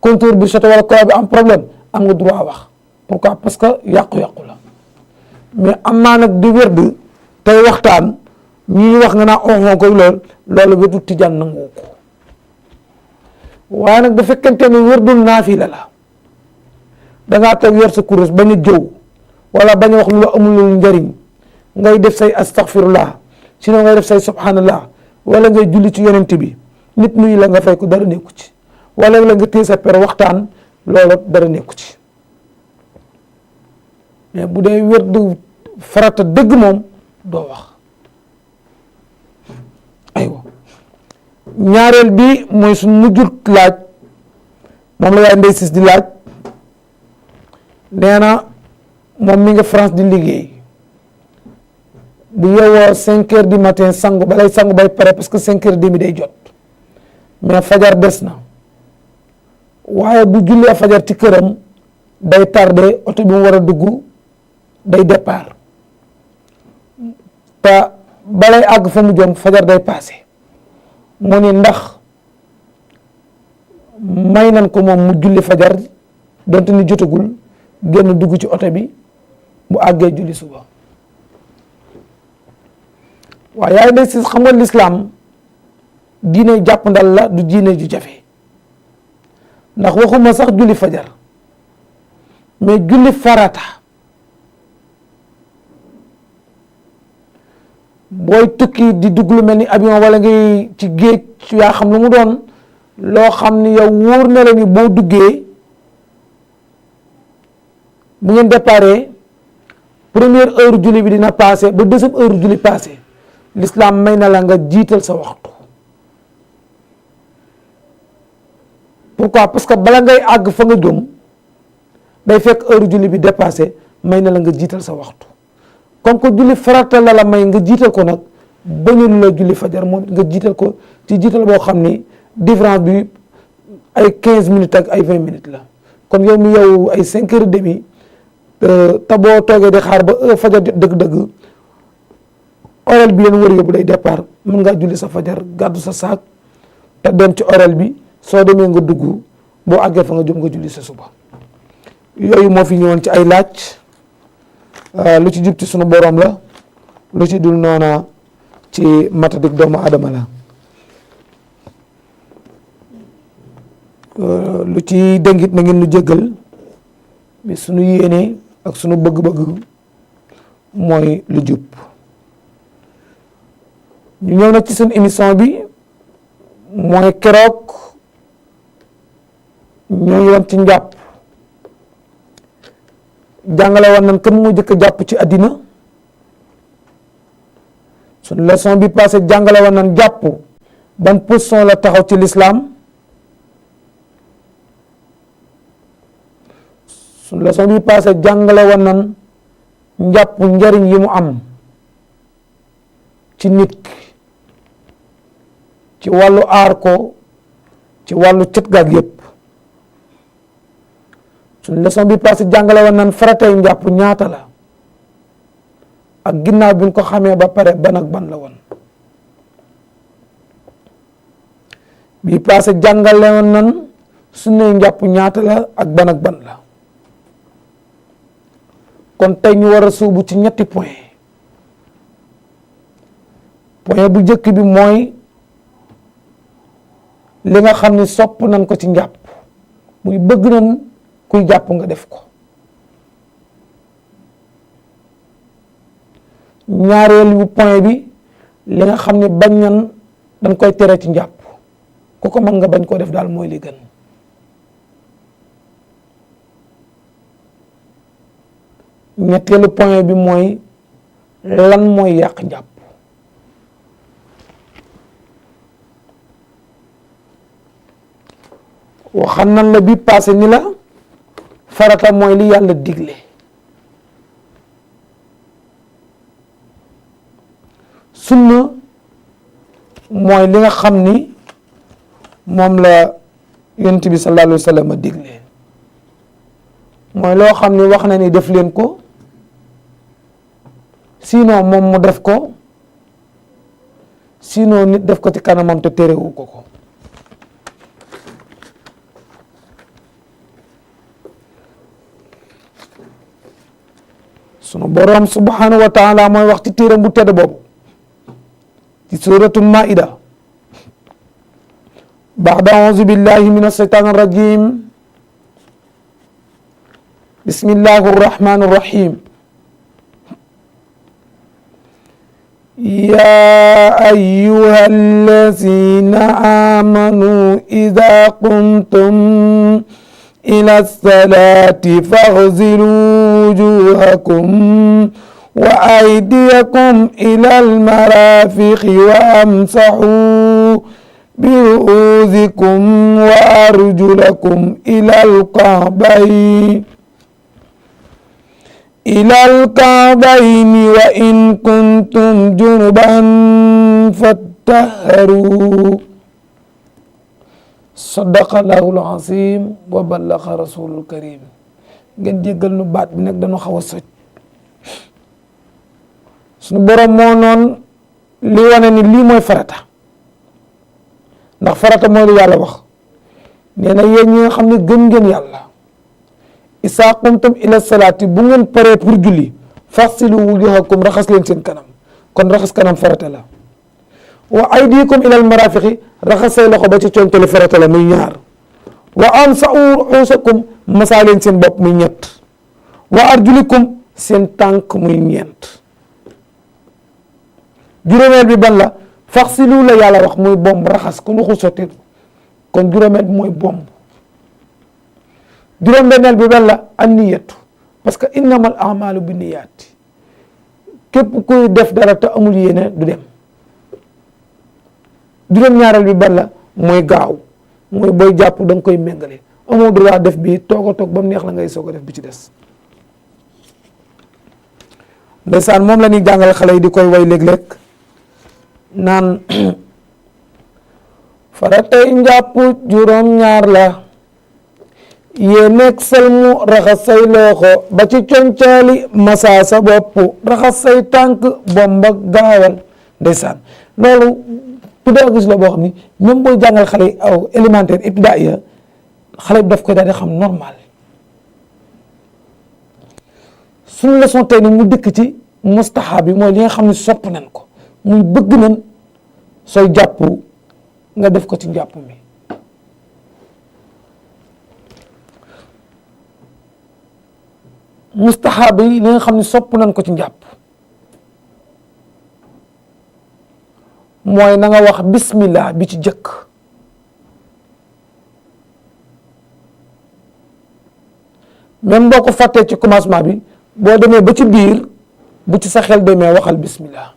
compteur bi soto wala courant bi am problème am nga droit wax pourquoi parce que yàqu-yàqu la mais am naa nag di werd tey waxtaan ñuy wax nga naa oxon koy loolu werdu tijaan nangu ko waaye nag bu fekkente ni werdul naafila la dangaa toog yor sa kurus bañ a jëw wala bañ a wax lu la amul njariñ ngay def say astaghfirullah sinon ngay def say subhanallah wala ngay julli ci yonent bi nit nuyu la nga fay ko dara nekku ci wala la nga téye sa per waxtaan loolu dara nekku ci mais bu dee werdu farata dëgg moom doo wax. aywa ñaareel bi mooy suñ mujjut laaj moom la yaay ndey sis di laaj nee na moom mi nga France di liggéey bu yeewoo 5 heures du matin sangu balay sangu bay pare parce que 5 heures demi day jot mais fajar des na waaye bu jullee fajar ci këram day tardé oto bi mu war a dugg day départ te balay àgg fa mu jëm fajar day passé mu ni ndax may nan ko moom mu julli fajar donte ni jotagul génn dugg ci oto bi bu àggee julli suba. waaw yaay ndey si xam nga lislaam diine jàpp ndal la du diine ju jafe ndax waxuma sax julli fajar mais julli farata booy tukki di dugg lu mel ni avion wala ngay ci géej yaa xam lu mu doon loo xam ni yow wóor na la ni boo duggee bu ngeen déparé première heure julli bi dina passé ba deuxième heure julli passé l'islam may na la nga jiital sa waxtu pourquoi parce que bala ngay àgg fa nga jëm day fekk heure julli bi dépassé may na la nga jiital sa waxtu comme que julli farata la may nga jiital ko nag bañul la julli fajar moom nga jiital ko ci jiital boo xam ni différence bi ay 15 minutes ak ay 20 minutes la kon yow mi yow ay 5 heures et demi te boo toogee di xaar ba fajar dëgg-dëgg oral bi leen wër yóbbu day départ mën ngaa julli sa fajar gàddu sa saak te dem ci oral bi soo demee nga dugg boo àggee fa nga jëm nga julli sa suba. yooyu moo fi ñëwoon ci ay laaj lu ci jub ci sunu borom la lu ci dul noona ci matadik doomu adama la. lu ci dëngit na ngeen nu jéggal bi sunu yéene ak sunu bëgg-bëgg mooy lu jub. ñu ñëw nag ci sunu émission bi mooy keroog ñoo ngi woon ci njàpp jàngale woon nañ kan moo jëkk a jàpp ci àddina. sunu leçon bi passé jàngale woon nañ jàpp ban position la taxaw ci l'islam. sunu leçon bi passé jàngale woon nañ njàpp njariñ yi mu am ci nit ki ci wàllu aar ko ci wàllu cet gaag yépp. sunu leçon bi passé jàngale woon nañ faratay njàpp ñaata la ak ginnaaw bi ñu ko xamee ba pare ban ak ban la woon. bi passé jàngale woon nañ sunnay njàpp ñaata la ak ban la. kon tey ñu war a suubu ci ñetti point bu njëkk bi mooy li nga xam ni sopp nañ ko ci njàpp muy bëgg nañ kuy jàpp nga def ko. ñaareelu point bi li nga xam ni bañ nañ dañ koy tere ci njàpp ku ko mën nga bañ koo def daal mooy li gën. ñetteelu point bi mooy lan mooy yàq njàpp. waxan nan la bi passé ni la farata mooy li yàlla digle sunna mooy li nga xam ni moom la yonent bi sallallahu alayhi wa sallam digle mooy loo xam ni wax na ni def leen ko sinon moom mu def ko sinon nit def ko ci kanamam te terewu ko ko. sunu boroom subhanahu wa taala mooy wax ci téeram bu tedd boobu ci suratul maida ba'da a'uuzu billahi mina shaytaani rajiim bismillahi rahmaani rahiim yaa ayyuhallaziina aamanuu izaa qumtum ilaa salaati faghsiluu wujuuhakum wa aydiyakum ilal maraafiqi wa amsahuu biru'uusikum wa arjulakum ilal ka'bayni wa in kuntum junuban fattahharuu. Sadaqallahul aziim wa ballaga rasulul karim. ngeen jéggal nu baat bi nag dañu xaw a soj sunu borom moo noon li wane ni lii mooy farata ndax farata mooy lu yàlla wax nee na yéen ñi nga xam ne gëm ngeen yàlla isaa qumtum ila salaati bu ngeen paree pour julli faghsilu wujuhakum raxas leen seen kanam kon raxas kanam farata la wa aydikum ilal marafiqi raxas say loxo ba ci coñtali farata la muy ñaar wa amsa'u ru'usakum masaa leen seen bopp muy ñett wa arjulikum seen tànk muy ñeent. juróomeel bi ban la faghsilu la yàlla wax muy bomb raxas kon waxul sotti kon juróomeel bi mooy bomb. juróom-benneel bi ban la an-niyatu parce que innamal a'malu binniyaati képp kuy def dara te amul yéene du dem. juróom-ñaareel bi ban la mooy gaaw mooy booy jàpp da nga koy méngale amoo droit def bi toog a toog ba mu neex la ngay soog a def bi ci des. ndeysaan moom la ñuy jàngal xale yi di koy way léeg-léeg naan faratay njàpp juróom-ñaar la yéeneeg salmu raxas say loxo ba ci concaali masa sa bopp raxas say tànk bomba gaawal ndeysaan loolu pédagogie la boo xam ni même booy jàngal xale yi aw élémentaire ibtidaaiya xale bi daf koy daal di xam normal suñu leçon tey ni mu dëkk ci mustahab bi mooy li nga xam ne sopp nañ ko muy bëgg nañ sooy jàpp nga def ko ci njàpp mi mustahab yi li nga xam ne sopp nañ ko ci njàpp mooy na nga wax bismillah bi ci jëkk même boo ko fàttee ci commencement bi boo demee ba ci biir bu ci sa xel demee waxal bismillah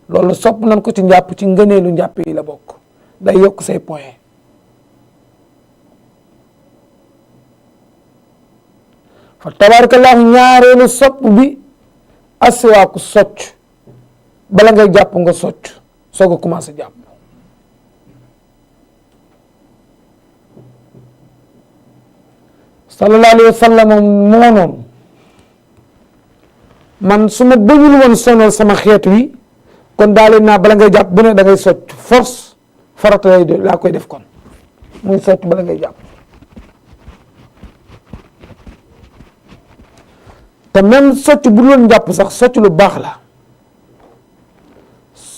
loolu sopp nañ ko ci njàpp ci ngëneelu njàpp yi la bokk day yokk say point fa tabarakallahu ñaareelu sopp bi asiwaaku socc bala ngay jàpp nga socc soog a commencé jàpp sallallahu alayhi wa sallam moo noonu man su ma bëggul woon sonal sama xeet wi kon daale naa bala ngay jàpp bu ne da ngay socc force farata laa koy def kon muy socc bala ngay jàpp te même socc bu doon jàpp sax socc lu baax la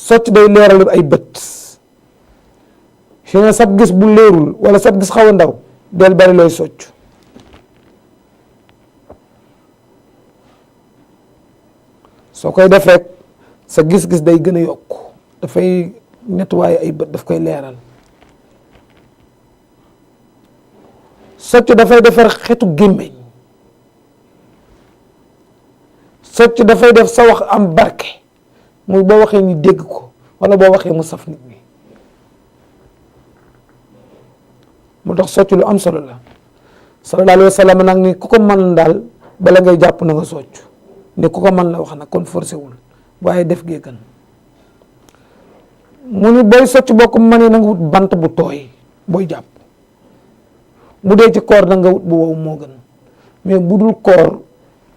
socc day leeral ay bët xëy na sab gis bu leerul wala sab gis xaw a ndaw del bari looy socc soo koy def rek sa gis-gis day gën a yokk dafay nettoyer ay bët daf koy leeral socc dafay defar xetu gémmiñ socc dafay def sa wax am barke muy boo waxee ñu dégg ko wala boo waxee mu saf nit ñi mu tax socc lu am solo la sallallahu alayhi wa sallam nag ni ku ko mën daal bala ngay jàpp na nga socc ni ku ko mën la wax nag kon forcé wul waaye def gee gën mu ni booy socc boo ko mënee na nga wut bant bu tooy booy jàpp bu dee ci koor na nga wut bu wow moo gën mais bu dul koor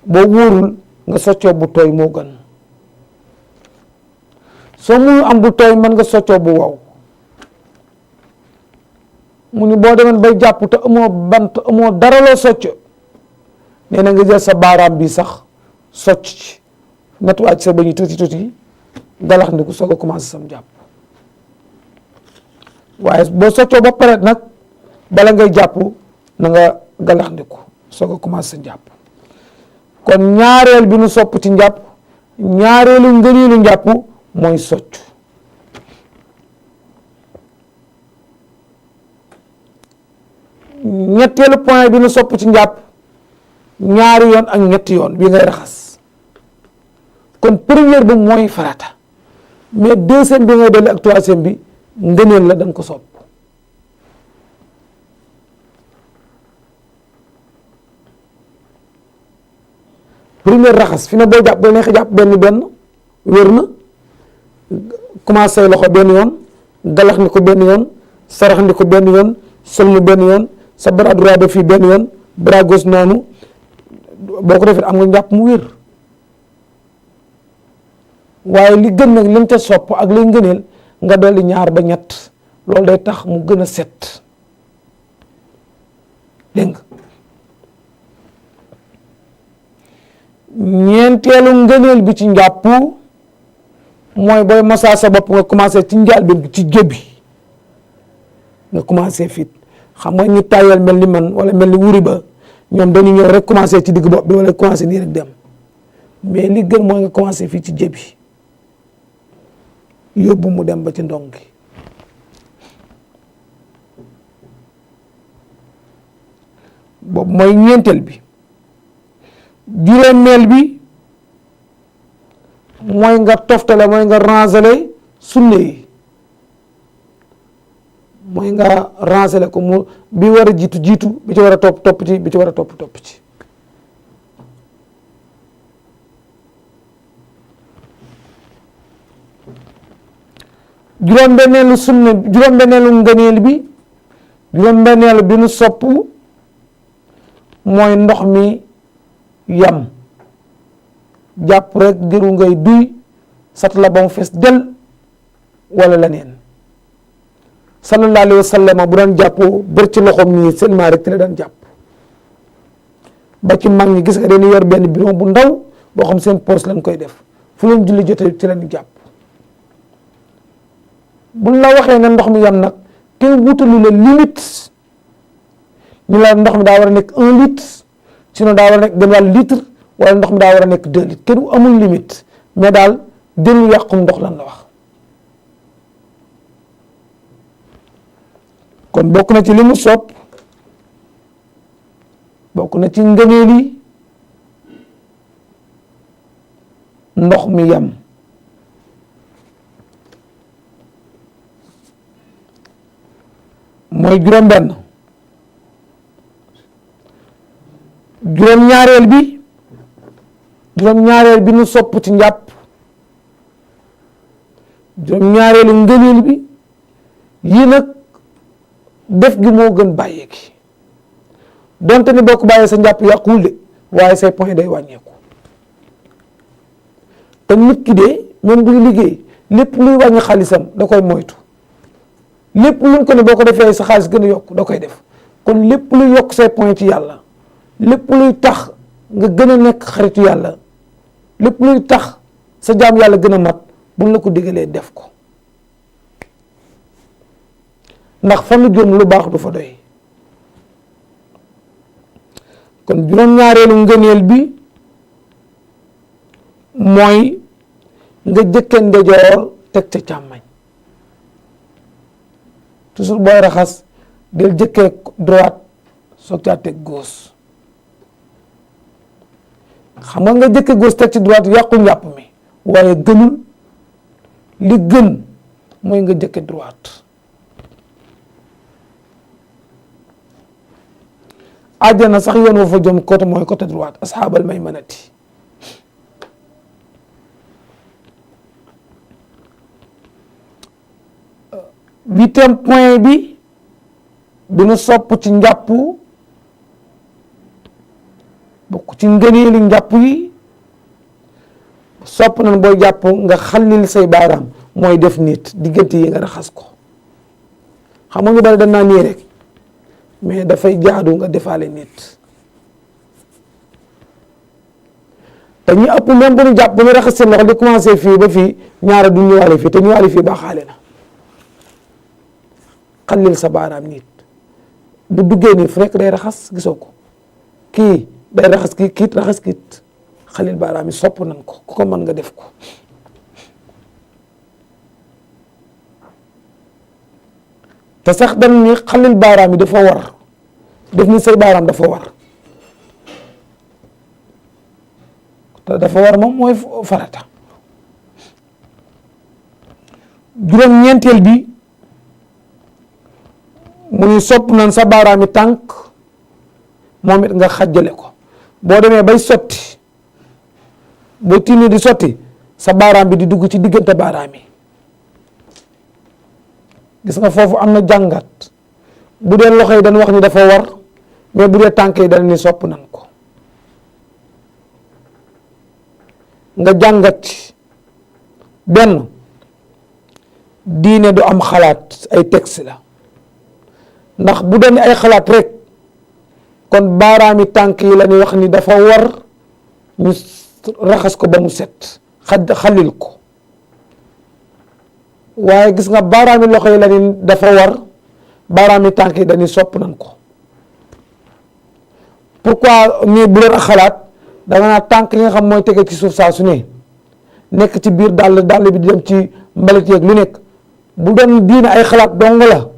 boo wóorul nga soccoo bu tooy moo gën soo muy am bu tooy mën nga soccoo bu wow mu ni boo demee bay jàpp te amoo bant amoo dara loo socc nee na nga jël sa baaraam bi sax socc ci nettoie ci sa bëñ yi tuuti galax ndiku soog a commencé sam jàpp waaye boo soccoo ba pare nag bala ngay jàpp na nga galax ndiku soog a commencé sa jàpp kon ñaareel bi nu sopp ci njàpp ñaareelu ngëneelu njàpp mooy socc ñetteelu point bi nu sopp ci njàpp ñaari yoon ak ñetti yoon bi ngay raxas kon première bi mooy farata mais deuxième bi ngay dolli ak troisième bi ngëneel la dañ ko sopp première raxas fi ne boo jàpp ba neex jàpp benn wér na commencé loxo benn yoon galax ni ko benn yoon sarax ni ko benn yoon sëlmu benn yoon sa bras droit ba fii benn yoon bras gauche noonu boo ko defee am nga njàpp mu wér waaye li gën nag liñ ca sopp ak liy ngëneel nga dolli ñaar ba ñett loolu day tax mu gën a set dégg nga ñeenteelu ngëneel bi ci njàpp mooy booy masaa sa bopp nga commencé ci njaal bi ci jëbi nga commencé fit xam nga ñu tàyyal mel ni man wala mel ni wuri ba ñoom dañu ñëw rek commencé ci digg bopp bi wala commencé nii rek dem mais li gën mooy nga commencé fii ci jëbi yóbbu mu dem ba ci ndong gi boobu mooy ñeenteel bi juróomeel bi mooy nga toftale mooy nga rangele sunne yi mooy nga rangele ko mu bi war a jiitu bi ci war a topp ci bi ci war a topp ci juróom-benneelu ngëneel bi juróom-benneel bi nu sopp mooy ndox mi yam jàpp rek jëru ngay duy sat la ba mu fees del wala leneen. sallallahu alayhi wa sallam bu daan jàppoo bër ci loxoom nii seulement rek ci la daan jàpp ba ci mag ñi gis nga dañuy yor benn bidon bu ndaw boo xam seen poos lañ koy def fu leen julli jotee ci lañu jàpp. buñ la waxee ne ndox mi yam nag kenn wutalu la limite ñu la ndox mi daa war a nekk 1 litre sinon daa war a nekk genn wàll litre wala ndox mi daa war a nekk 2 litres kenn amul limite mais daal jël yàqum ndox lan la wax. kon bokk na ci li mu sopp bokk na ci ngëneel yi ndox mi yam. mooy juróom-benn. juróom-ñaareel bi nu sopp ci njàpp juróom-ñaareelu ngëneel bi yii nag def gi moo gën bàyyee gi donte ni boo ko bàyyee sa njàpp yàquwul de waaye say point day wàññeeku te nit ki de même buy liggéey lépp luy wàññi xaalisam da koy moytu lépp luñ ko ne boo ko defee sa xaalis gën a yokk da koy def kon lépp luy yokk say point ci yàlla lépp luy tax nga gën a nekk xaritu yàlla lépp luy tax sa jaam yàlla gën a mat buñ la ko digalee def ko ndax fa nu jëm lu baax du fa doy. kon juróom-ñaareelu ngëneel bi mooy nga jëkke ndejoor teg ca càmmañ toujours booy raxas del jëkkee droite soog caa teg gauche xam nga jëkke gauche teg ci droite yàqu njàpp mi waaye gënul li gën mooy nga jëkke droite. àjjana sax yoon wa fa jëm côté mooy côté droite asxaabal maymanati. huitième point bi nu sopp ci njàpp bokk ci ngëneeli njàpp yi sopp nañ booy jàpp nga xallil say baaraam mooy def nit diggante yi nga raxas ko xam nga ñu bari dañ naa nii rek mais dafay jaadu nga defaale nit te ñu ëpp même bu ñu jàpp bu ñu raxas seen loxo di commencé fii ba fii ñaara du ñëwaale fii te ñëwaale fii baaxaale na xallil sa baaraam nit bu duggee nii fu nekk day raxas gisoo ko kii day raxas kii kiit raxas kiit xallil baaraam yi sopp nañ ko ku ko mën nga def ko te sax dañ ni xallil baaraam yi dafa war def ni say baaraam dafa war te dafa war moom mooy farata. juróom-ñeenteel bi mu ngi sopp nañ sa baaraami tànk moom it nga xajjale ko boo demee bay sotti boo tiimee di sotti sa baaraam bi di dugg ci diggante baaraam yi gis nga foofu am na jàngat bu dee loxo yi dañ wax ni dafa war mais bu dee tànk yi dañ ni sopp nañ ko nga jàngat ci benn diine du am xalaat ay texte la ndax bu doon ay xalaat rek kon baaraami tànk yi la ñuy wax ni dafa war ñu raxas ko ba mu set xalil ko waaye gis nga baaraami loxo yi la ni dafa war baaraami tànk yi dañuy sopp nañ ko pourquoi nii bu doon ak xalaat da nga naa tànk yi nga xam mooy tege ci suuf saa su ne nekk ci biir dàll bi di dem ci mbalit yeeg lu nekk bu doon diine ay xalaat dong la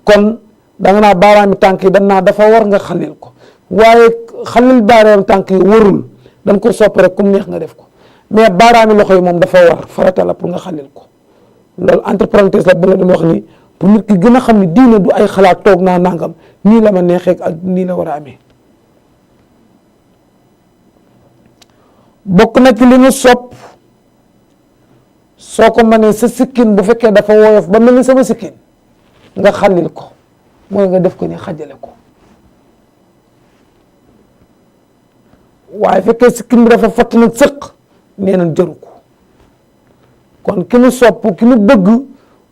kon da nga naa baaraami tànk yi dañ naa dafa war nga xalil ko waaye xalil baaraami tànk yi warul dañ ko sopp rek comme neex nga def ko mais baaraami loxo yi moom dafa war farata la pour nga xalil ko loolu entre parenthèse la bu la doon wax ni pour nit ki gën a xam ni diine du ay xalaat toog naa nangam nii la ma neexee ak nii la war a amee. bokk na ci li ñu sopp soo ko mënee sa sikkin bu fekkee dafa woyof ba mel ni sama sikkin nga xalil ko mooy nga def ko ni xajale ko. waaye fekkee sikkim bi dafa fatt nag sëq nee na jaru ko. kon ki mu sopp ki mu bëgg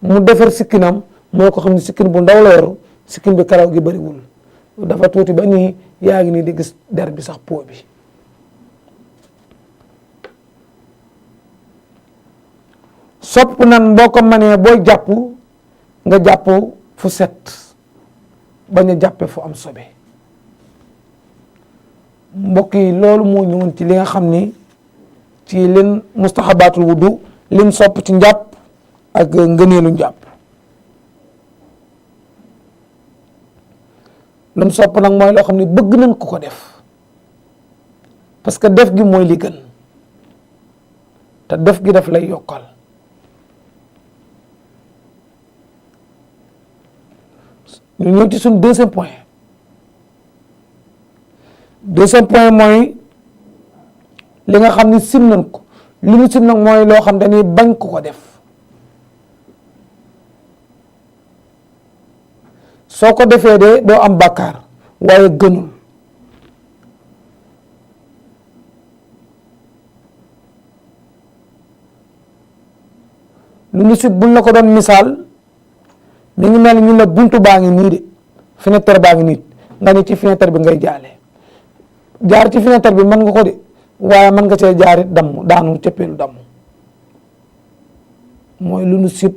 mu defar sikkinam moo ko xam ne sikkin bu ndaw la yor sikkin bi karaw gi bëriwul dafa tuuti ba nii yaa ngi nii di gis der bi sax po bi. sopp nan boo ko manee booy jàpp nga jàpp fu set bañ a jàppe fu am sobe. mbokk yi loolu moo ñëwoon ci li nga xam ni ci leen mustahabaatul wudu lim sopp ci njàpp ak ngëneelu njàpp. lim sopp nag mooy loo xam ne bëgg nañ ko ko def parce que def gi mooy li gën te def gi daf lay yokkal. ñu ñëw ci suñu deuxième point mooy li nga xam ni sim nañ ko li ñu sim nag mooy loo xam dañuy bañ ko ko def. soo ko defee de doo am bàkkaar waaye gënul. lu ñu sib buñ la ko doon misaal mi ngi mel ni ñu la buntu baa ngi nii de fenêtre baa ngi nii nga ni ci fenêtre bi ngay jaale jaar ci fenêtre bi mën nga ko de waaye mën nga cee jaarit damm daanu cëppeelu damm mooy lu ñu sib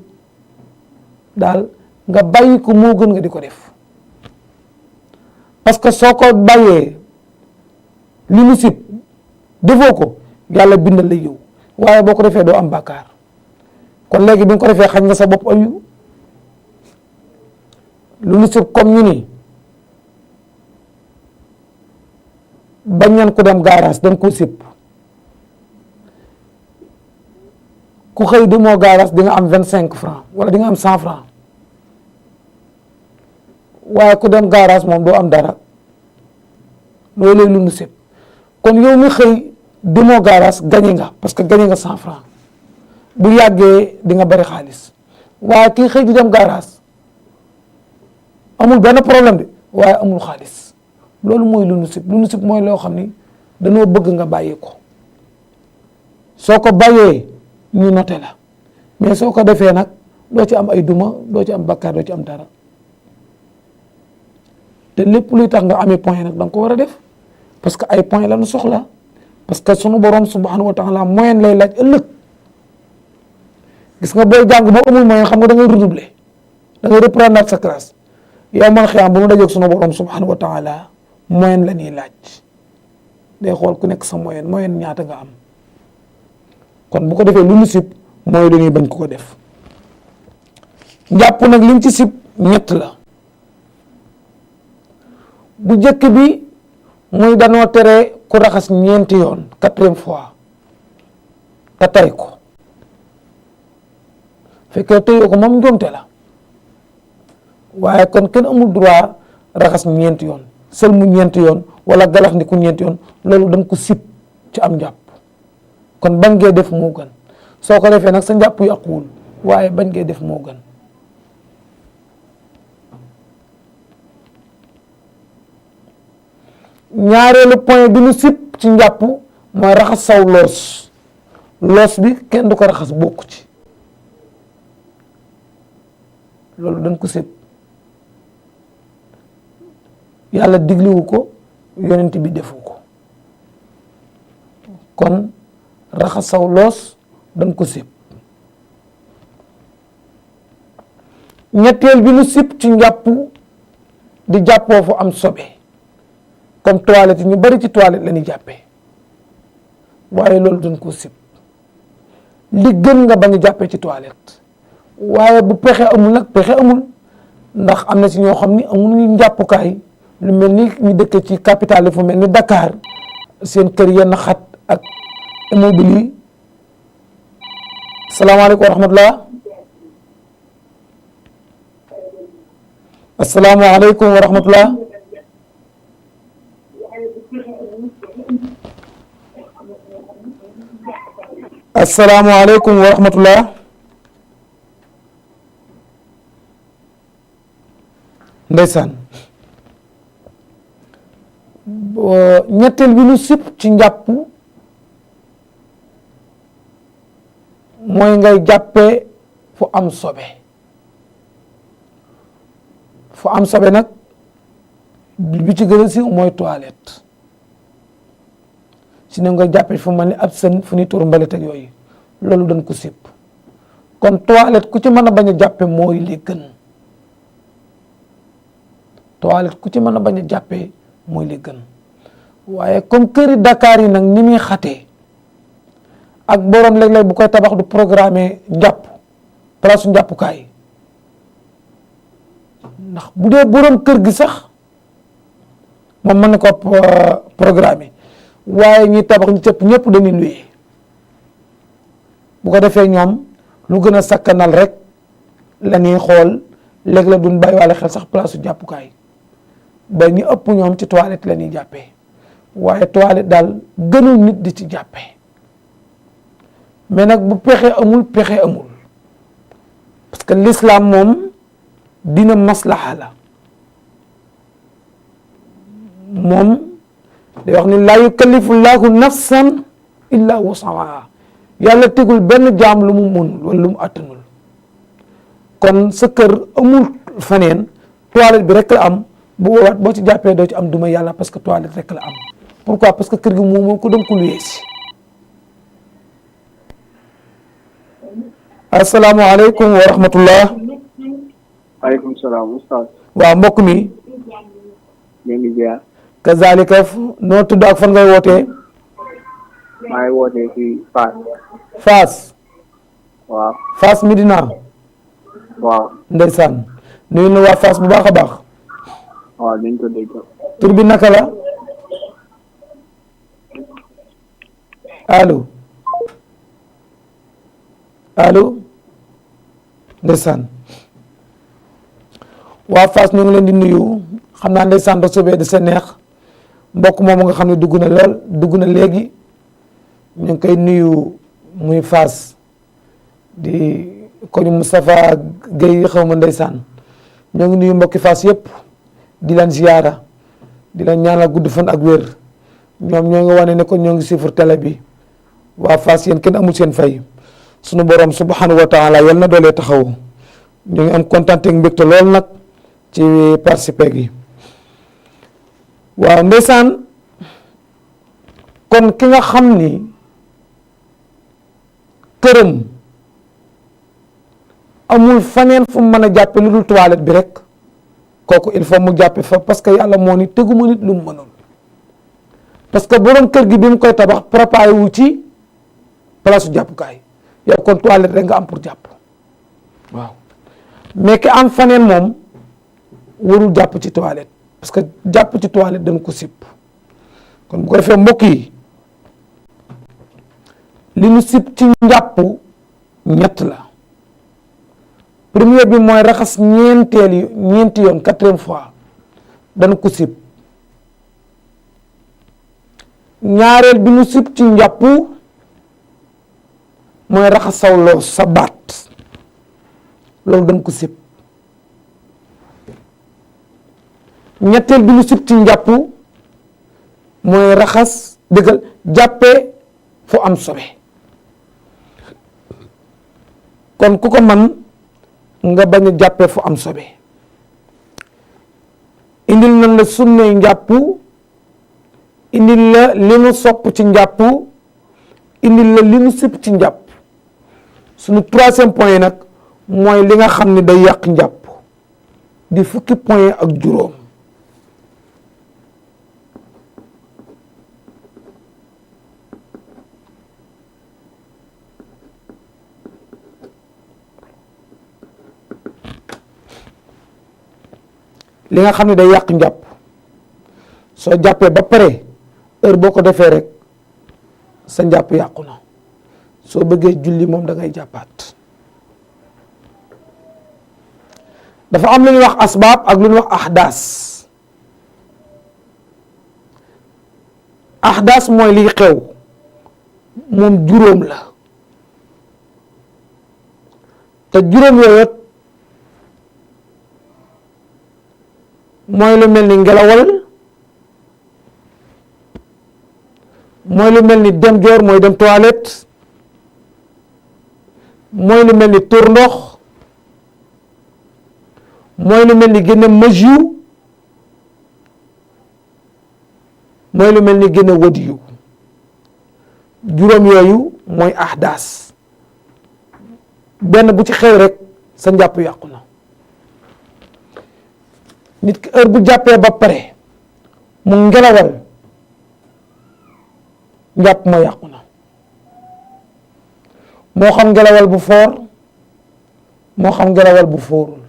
daal nga bàyyi ko moo gën nga di ko def parce que soo ko bàyyee li ñu sib defoo ko yàlla bindal la yow waaye boo ko defee doo am bàkkaar kon léegi bi nga ko defee xañ nga sa bopp ayu lu ñu sib comme ñu ni bañ nañ ko dem garage dañ ko sib ku xëy di moo garage di nga am 25 francs wala di nga am 100 francs waaye ku dem garage moom doo am dara loolu lu ñu sib kon yow mi xëy di moo garage gañe nga parce que gañe nga 100 francs bu yàggee di nga bari xaalis waaye kii xëy di dem garage amul benn problème de waaye amul xaalis loolu mooy lu nu sib mooy loo xam ni dañoo bëgg nga bàyyi ko soo ko bàyyee ñu noté la mais soo ko defee nag doo ci am ay duma doo ci am bakkaar doo ci am dara te lépp luy tax nga amee point nag da nga ko war a def parce que ay point la nu soxla parce que sunu borom subhanahu wa taala moyen lay laaj ëllëg gis nga booy jàng boo amul moyen xam nga da ngay redoubler da ngay reprendre sa classe yow man xiyam bu mu dajeeg sunu borom subhanahu wa taala moyen la ñuy laaj day xool ku nekk sa moyen ñaata nga am kon bu ko defee lu ñu sib mooy dañuy bañ ko def njàpp nag liñ ci sib ñett la bu jëkk bi muy danoo tere ku raxas ñeenti yoon 4e fois te tay ko fekkee tëyoo ko moom njuumte la waaye kon kenn amul droit raxas ñeenti yoon sël mu ñeenti yoon wala galax ndi ku ñeenti yoon loolu dañ ko sib ci am njàpp kon bañ ngee def moo gën soo ko defee nag sa njàpp yàquwul waaye bañ ngee def moo gën ñaareelu point bi ñu sib ci njàpp mooy raxas saw loos bi kenn du ko raxas bokku ci loolu dañ ko sib yàlla digliwu ko yonent bi defu ko kon raxas saw loos dañ ko sib ñetteel bi ñu sib ci njàpp di jàppoo fu am sobe comme toilette yi ñu bari ci toilette la ñuy jàppee waaye loolu dañ ko sib li gën nga bañ a jàppee ci toilette waaye bu pexe amul nag pexe amul ndax am na ci ñoo xam ni amuñu njàppukaay lu mel ni ñu dëkk ci capital yi fu mel ni Dakar seen kër yenn xat ak immeuble yi. salaamaaleykum wa rahmatulah. asalaamaaleykum wa rahmatulah. asalaamaaleykum wa rahmatulah. ndeysaan ñetteel bi nu sib ci njàpp mooy ngay jàppee fu am sobe nag bi ci gën a siiw mooy toilette si ne nga jàppee fu mel ni ab sën fu ni tur mbalit ak yooyu loolu dañ ko sib kon toilette ku ci mën a bañ a jàppe mooy li gën toilette ku ci mën a bañ a jàppee mooy li gën waaye comme këri Dakar yi nag ni muy xatee ak borom léeg-léeg bu koy tabax du programmer njàpp place njàppukaay ndax bu dee borom kër gi sax moom mën na ko programmer waaye ñi tabax ñu cëpp ñëpp dañuy luye bu ko defee ñoom lu gën a sakkanal rek la ñuy xool léeg-léeg duñ bàyyi wàlle xel sax place su jàppukaay ba ñu ëpp ñoom ci toilette la ñuy jàppee waaye toilette daal gënul nit di ci jàppee mais nag bu pexe amul parce que l'islam moom dina maslaha la moom day wax ni laa yukallifu llaahu nafsan illa wusaha yàlla tegul benn jaam lu mu mënul wala lu mu attanul kon sa kër amul faneen toilette bi rek la am bu woowaat boo ci jàppee doo ci am duma yàlla parce que toilette rek la am pourquoi parce que kër gi moom ko dem ko luyee si asalaamaaleykum wa rahmatullah.
waaleykum salaam ustaz.
waaw mbokk mi.
ñu ngi ziar.
kazalika noo tudd ak fan ngay wootee.
maa ngi wootee ci Fass.
Fass.
waaw.
Fass Medina.
waaw.
ndeysaan nuyu na waa Fass bu baax a baax.
waaw dañ ko dégg.
tur bi naka la. allo. allo. ndeysaan waa Fass ñu ngi leen di nuyu xam naa ndeysaan do sobee de sa neex mbokk moomu nga xam ne dugg na léegi ñu ngi koy nuyu muy Fass di ko ñu Moustapha Guèye xaw ma ndeysaan ñoo ngi nuyu mbokki Fass yëpp di leen ziyaara di leen ñaanal gudd fan ak wér ñoom ñoo ngi wane ne ko ñoo ngi suivre télé bi waa Fass yéen kenn amul seen fay sunu borom subhanahu wa taala yal na doolee taxaw ñu ngi am kontaan ak mbégte lool nag ci participer gi waaw ndeysaan kon ki nga xam ni këram amul faneen fu mu mën a jàppe lu dul toilette bi rek kooku il faut mu jàppe fa parce que yàlla moo ni teguma nit lu mu mënul parce que borom kër gi bi mu koy tabax préparé wu ci place su jàppukaay yow kon toilette rek nga am pour jàpp waaw mais ki am faneen moom warul jàpp ci toilette parce que jàpp ci toilette dañ ko sib kon bu ko defee mbokk yi li ñu sib ci njàpp ñett la premier bi mooy raxas ñeenti yoon 4e fois dañ ko sib ñaareel bi ñu sib ci njàpp mooy raxas saw loos sa baat loolu dañ ko sib ñetteel bi ñu sib ci njàpp mooy raxas dëggal jàppee fu am sobe kon ku ko man nga bañ a jàppee fu am sobe indil nañ la sunnay njàpp indil la li nu sopp ci njàpp indil la li nu sib ci njàpp suñu 3e point nag mooy li nga xam ne day yàq njàpp di fukki point ak juróom li nga xam ne day yàq njàpp soo jàppee ba pare heure boo ko defee rek sa njàpp yàqu na soo bëggee julli moom da ngay jàppaat dafa am lu ñuy wax asbaab ak lu ñuy wax ahdaas mooy liy xew moom juróom la te juróom yooyu mooy lu mel ni ngelawal, mooy lu mel ni dem joor mooy dem toilette, mooy lu mel ni tur ndox, mooy lu mel ni génne maju, mooy lu mel ni génne wadiyu. juróom yooyu mooy ahdaas. benn bu ci xew rek sa njàpp yàqu na. nit ki heure bu jàppee ba pare mu ngelawal njàpp ma yàqu na. moo xam ngelawal bu foor moo xam ngelawal bu foorul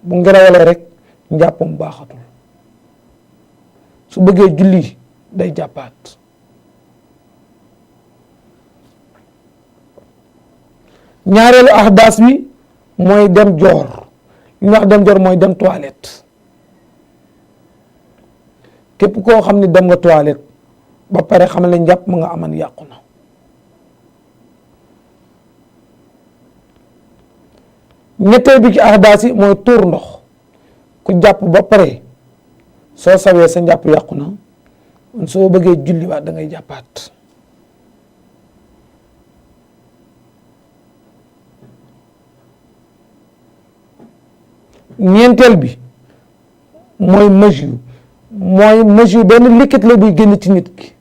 bu ngelawalee rek njàppam baaxatul. su bëggee julli day jàppaat. ñaareelu ahdaas bi mooy dem joor li ñuy wax dem joor mooy dem toilette. képp koo xam ni dem nga toilette ba pare xam ne njàpp ma nga aman yàqu na. ñetteel bi ci ahdaas yi mooy tuur ndox ku jàpp ba pare soo sawee sa njàpp yàqu na soo bëggee julli waat da ngay jàppaat. ñeenteel bi mooy maju benn liquide la buy génn ci nit ki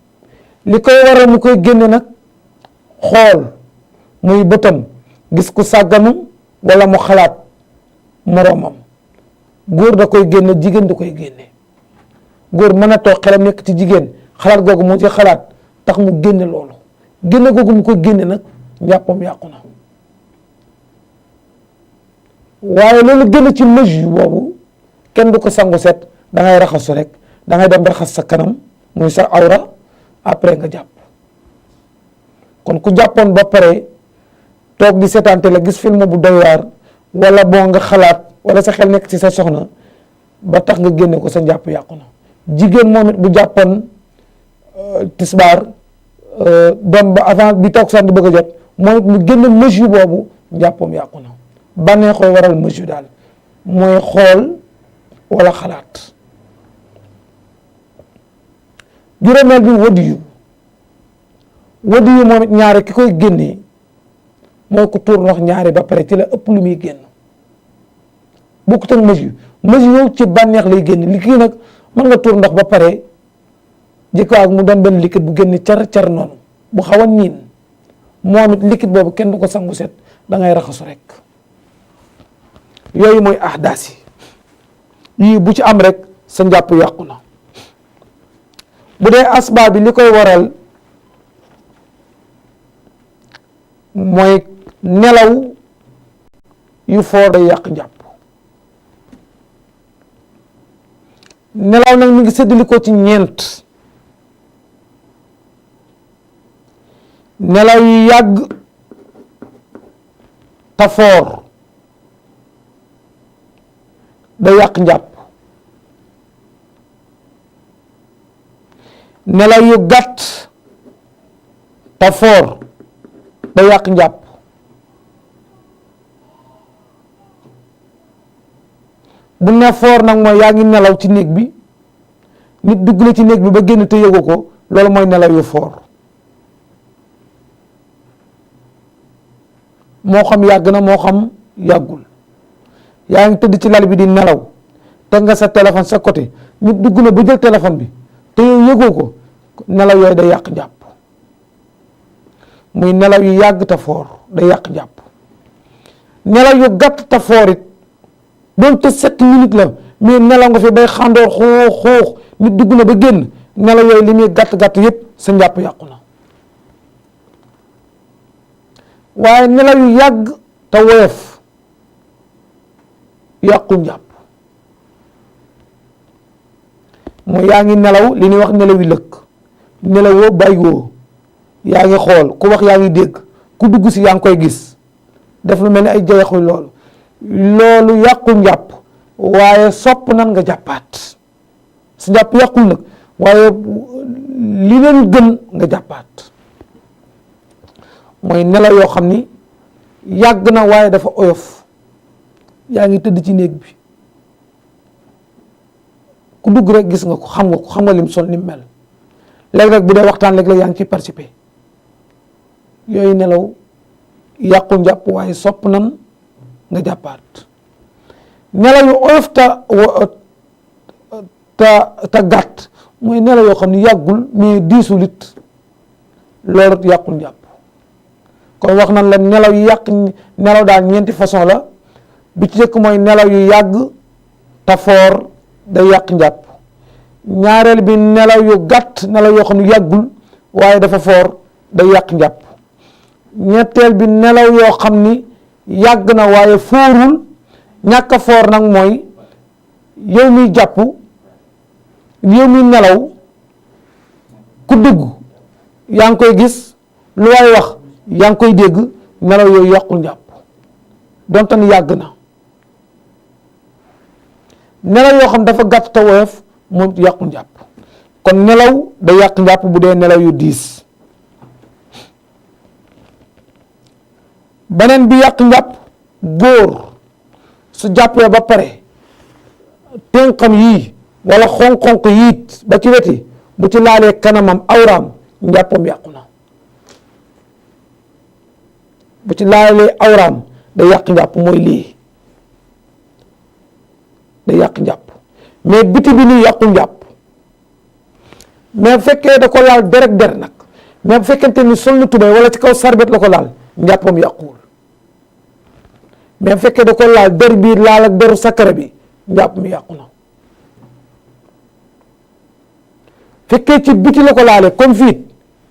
li koy waral mu koy génne nag xool muy bëtam gis ku sàgganu wala mu xalaat moroomam. góor da koy génne jigéen da koy génne. góor mën a toog xelam nekk ci jigéen xalaat googu mu ci xalaat tax mu génne loolu génne googu mu ko génne nag njàppam yàqu na. waaye loolu génn ci maju boobu kenn du ko sangu set da ngay raxasu rek da ngay dem raxas sa kanam muy sa awra après nga jàpp. kon ku jàppoon ba pare toog di seetaante la gis film bu doy waar wala boo nga xalaat wala sa xel nekk ci sa soxna ba tax nga génne ko sa njàpp yàqu na. jigéen moom it bu jàppoon tisbaar dem ba avant bi toog sax di bëgg a jot moom it mu génne maju boobu njàppam yàqu na. bànnee koy waral maju daal mooy xool wala xalaat. juróomeel bi wadiyu moom it ñaare ki koy génnee mooy ku tuur ndox ñaare ba pare ci la ëpp lu muy génn bokkut ak maju yow ci bànneex lay génn li kii nag mën nga tuur ndox ba pare jikko ak mu doon benn liquide bu génn car noonu bu xaw a niin moom it liquide boobu kenn du ko sangu set da ngay raxasu rek. yooyu mooy ahdaas yi yii bu ci am rek sa njàpp yàqu na. bu dee asbaab bi li koy waral mooy nelaw yu foor day yàq njàpp. nelaw nag mi ngi séddali ko ci ñeent. nelaw yu yàgg te foor day yàq njàpp. nelaw yu gàtt te foor day yàq njàpp. bu ne foor nag mooy yaa ngi nelaw ci néeg bi nit dugg na ci néeg bi ba génn te yëgu ko loolu mooy nelaw yu foor. moo xam yàgg na moo xam yàggul yaa ngi tëdd ci lal bi di nelaw teg nga sa téléphone sa côté nit dugg na ba jël téléphone bi te yow yëgoo ko nelaw yooyu day yàq njàpp. muy nelaw yu yàgg te foor day yàq njàpp. nelaw yu gàtt te foor it doonte 7 minutes la mais nelaw nga fi bay xàndoor xuux nit dugg na ba génn nelaw yooyu li muy gàtt yépp sa njàpp yàqu na. waaye nelaw yu yàgg te woyof yàqu njàpp. mooy yaa ngi nelaw li ñuy wax nelaw yu lëkk nelawoo bàyyiwoo yaa ngi xool ku wax yaa ngi dégg ku dugg si yaa ngi koy gis def lu mel ni ay jayaxu loolu yàqu njàpp. waaye sopp nan nga jàppaat su njàpp yàqul nag waaye li leen gën nga jàppaat. mooy nelaw yoo xam ni yàgg na waaye dafa oyof yaa ngi tëdd ci néeg bi ku dugg rek gis nga ko xam nga lim sol ni mel léeg-léeg bu dee waxtaan léeg-léeg yaa ngi ciy participer yooyu nelaw yàqu njàpp waaye sopp nan nga jàppaat nelaw yu oyof ta gàtt mooy nelaw yoo xam ne yàggul mais diisul it loolu yàqul njàpp kon wax nan la nelaw yu yàq nelaw daal ñeenti façon la bi ci jëkk mooy nelaw yu yàgg te foor day yàq njàpp ñaareel bi nelaw yu gàtt nelaw yoo xam ne yàggul waaye dafa foor day yàq njàpp ñetteel bi nelaw yoo xam ni yàgg na waaye foorul ñàkk a foor nag mooy yow miy jàpp yow miy nelaw ku dugg yaa ngi koy gis lu waay wax yaa ngi koy dégg nelaw yooyu yàqul njàpp donte ni yàgg na nelaw yoo xam dafa gàtt te woyof moom yàqul njàpp kon nelaw day yàq njàpp bu dee nelaw yu diis beneen bi yàq njàpp góor su jàppee ba pare tënkam yii wala xonq-xonq yiit ba ci weti bu ci laalee kanamam awraam njàppam yàqu na bu ci laalee awraam day yàq njàpp mooy lii day yàq njàpp mais biti bi nii yàqu njàpp mais bu fekkee da ko laal derek der nag mais bu fekkente ni sol na tubéy wala ci kaw sarbet la ko laal njàppam yàquwul mais bu fekkee da ko laal der bii laal ak deru sakara bi njàpp mi yàqu na fekkee ci biti la ko laalee comme fii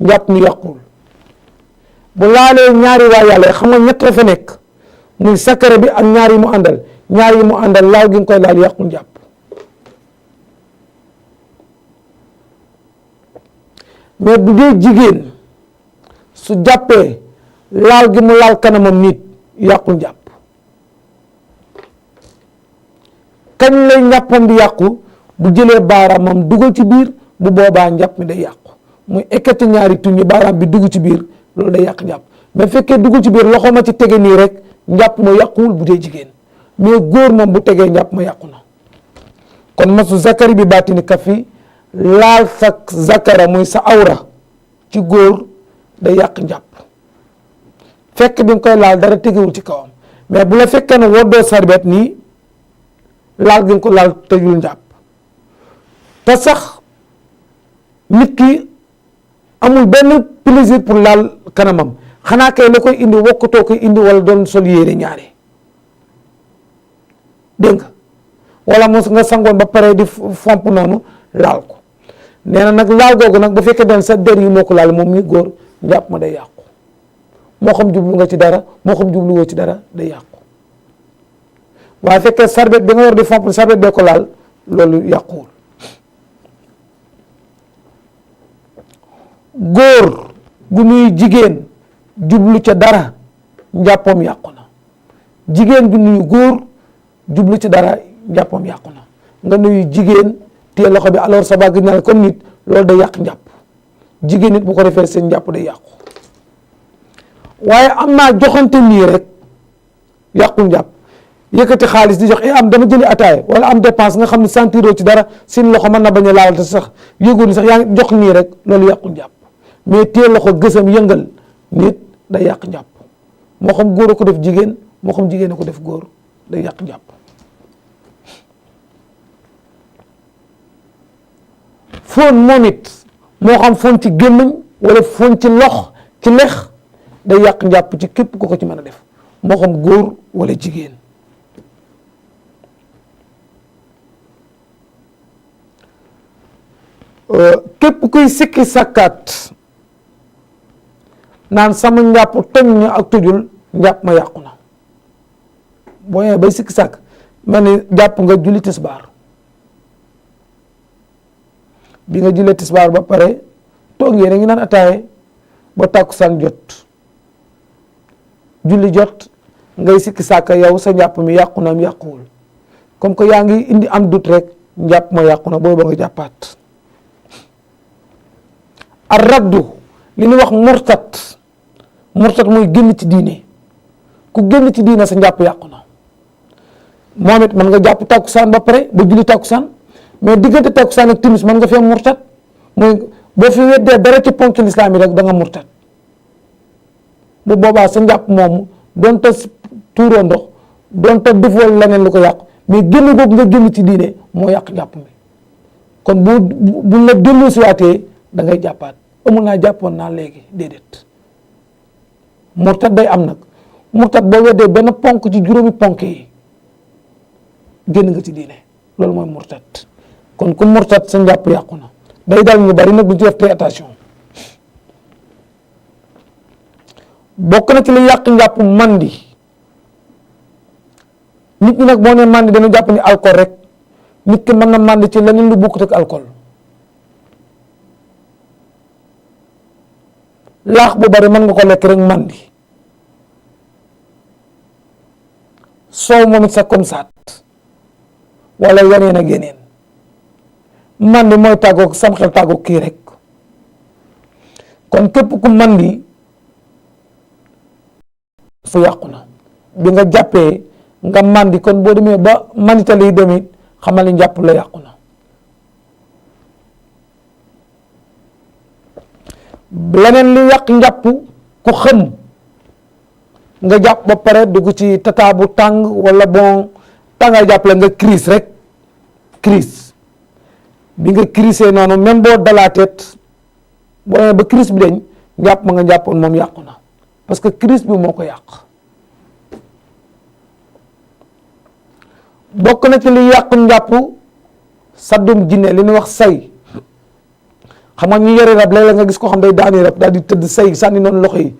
njàpp mi yàquwul bu laalee ñaari waa yàlla xam nga ñett la fa nekk muy sakara bi ak ñaar yi mu àndal ñaar yi mu àndal laal gi nga koy laal yàqul njàpp mais bu dee jigéen su jàppee laal gi mu laal kanamam nit yàqul njàpp kañ lay njàppam di yàqu bu jëlee baaraamam dugal ci biir bu boobaa njàpp mi day yàqu muy ekkati ñaari tuñ yi baaraam bi dugg ci biir loolu day yàq njàpp mais fekkee dugg ci biir loxo ma ci tege nii rek njàpp ma yàquwul bu dee jigéen mais góor moom bu tegee njàpp ma yàqu na kon masu zakari bi baatini kafi laal sa zakara muy sa awra ci góor day yàq njàpp fekk bi nga koy laal dara tegewul ci kawam mais bu la fekkee ne woddoo sarbet nii laal gi nga ko laal tëjul njàpp te sax nit ki amul benn plaisir pour laal kanamam xanaa kay la koy indi wokkatoo koy indi wala doon sol yére ñaare dégg nga wala mos nga sangoon ba pare di fomp noonu laal ko nee na nag laal googu nag bu fekkee den sa der yi moo ko laal moom mi góor njàpp ma day yàqu moo xam jublu nga ci dara moo xam jublu nga ci dara day yàqu waaye fekkee sarbet bi nga war di fomp sarbet bee ko laal loolu yàquwul góor gu nuyu jigéen jublu ca dara njàppam yàqu na jigéen gu nuyu góor jublu ca dara njàppam yàqu na nga nuyu jigéen téye loxo bi alors ça va gis naa comme nit loolu day yàq njàpp jigéen nit bu ko defee seen njàpp day yàqu waaye am naa joxante nii rek yàqul njàpp yëkkati xaalis di jox am dama jëli ataaya wala am dépense nga xam ne sentiroo ci dara seen loxo mën na bañ a laal te sax yëgul ni sax yaa ngi jox nii rek loolu yàqul njàpp mais téye loxo gësam yëngal nit day yàq njàpp moo xam góor a ko def jigéen moo xam jigéen a ko def góor day yàq njàpp foon moom it moo xam foon ci gémmiñ wala foon ci lox ci lex day yàq njàpp ci képp ku ko ci mën a def moo xam góor wala jigéen képp kuy sikki sàkkaat naan sama njàpp toj na ak tojul njàpp ma yàqu na boo ñëwee bay sikki sàkk mel ni jàpp nga julli tisbaar bi nga jullee tisbaar ba pare toog yéen a ngi naan ataaye ba tàkkusaan jot julli jot ngay sikki sàkk yow sa njàpp mi yàqu na am yàquwul comme que yaa ngi indi am dut rek njàpp ma yàqu na booy ba nga jàppaat ar raddu li ñuy wax murtat mooy génn ci diine ku génn ci diine sa njàpp yàqu na moom it mën nga jàpp tàkkusaan ba pare ba julli tàkkusaan mais diggante takkusaan ak timis mën nga fee murtat mooy boo fi weddee dara ci ponk lislaam yi rek da nga murtat bu boobaa sa njàpp moomu doonte tuuroo ndox doonte defoo leneen lu ko yàq mais génn googu nga génn ci diine moo yàq njàpp mi kon buñ la dellu siwaatee da ngay jàppaat amul naa jàppoon naa léegi déedéet murtat day am nag murtat boo weddee benn ponk ci juróomi ponk yi génn nga ci diine loolu mooy murtat kon ku murtat sa njàpp yàqu na day dal ñu bari nag du ci def très attention bokk na ci li yàq njàpp mandi nit ñi nag boo nee mandi dañu jàpp ni alcool rek nit ki mën na mandi ci leneen lu bokkut ak alcool laax bu bari mën nga ko lekk rek mandi soow moom it sa comme ça wala yeneen ak yeneen mandi mooy tàggoog sam xel tàggoog kii rek kon képp ku mandi fu yàqu na bi nga jàppee nga mandi kon boo demee ba manditali yi demit xamal ni njàpp la yàqu na leneen li yàq njàpp ku xëm nga jàpp ba pare dugg ci tata bu tàng wala bon tàngaay jàpp la nga crise rek crise bi nga crisee noonu même boo dalaateet boo demee ba crise bi dañ njàpp ma nga jàppoon moom yàqu na parce que crise bi moo ko yàq bokk na ci li yàq njàpp saddum jinne li ñuy wax say xam nga ñu yore rab léeg-léeg nga gis ko xam day daani rab daal di tëdd say sànni noonu loxo yi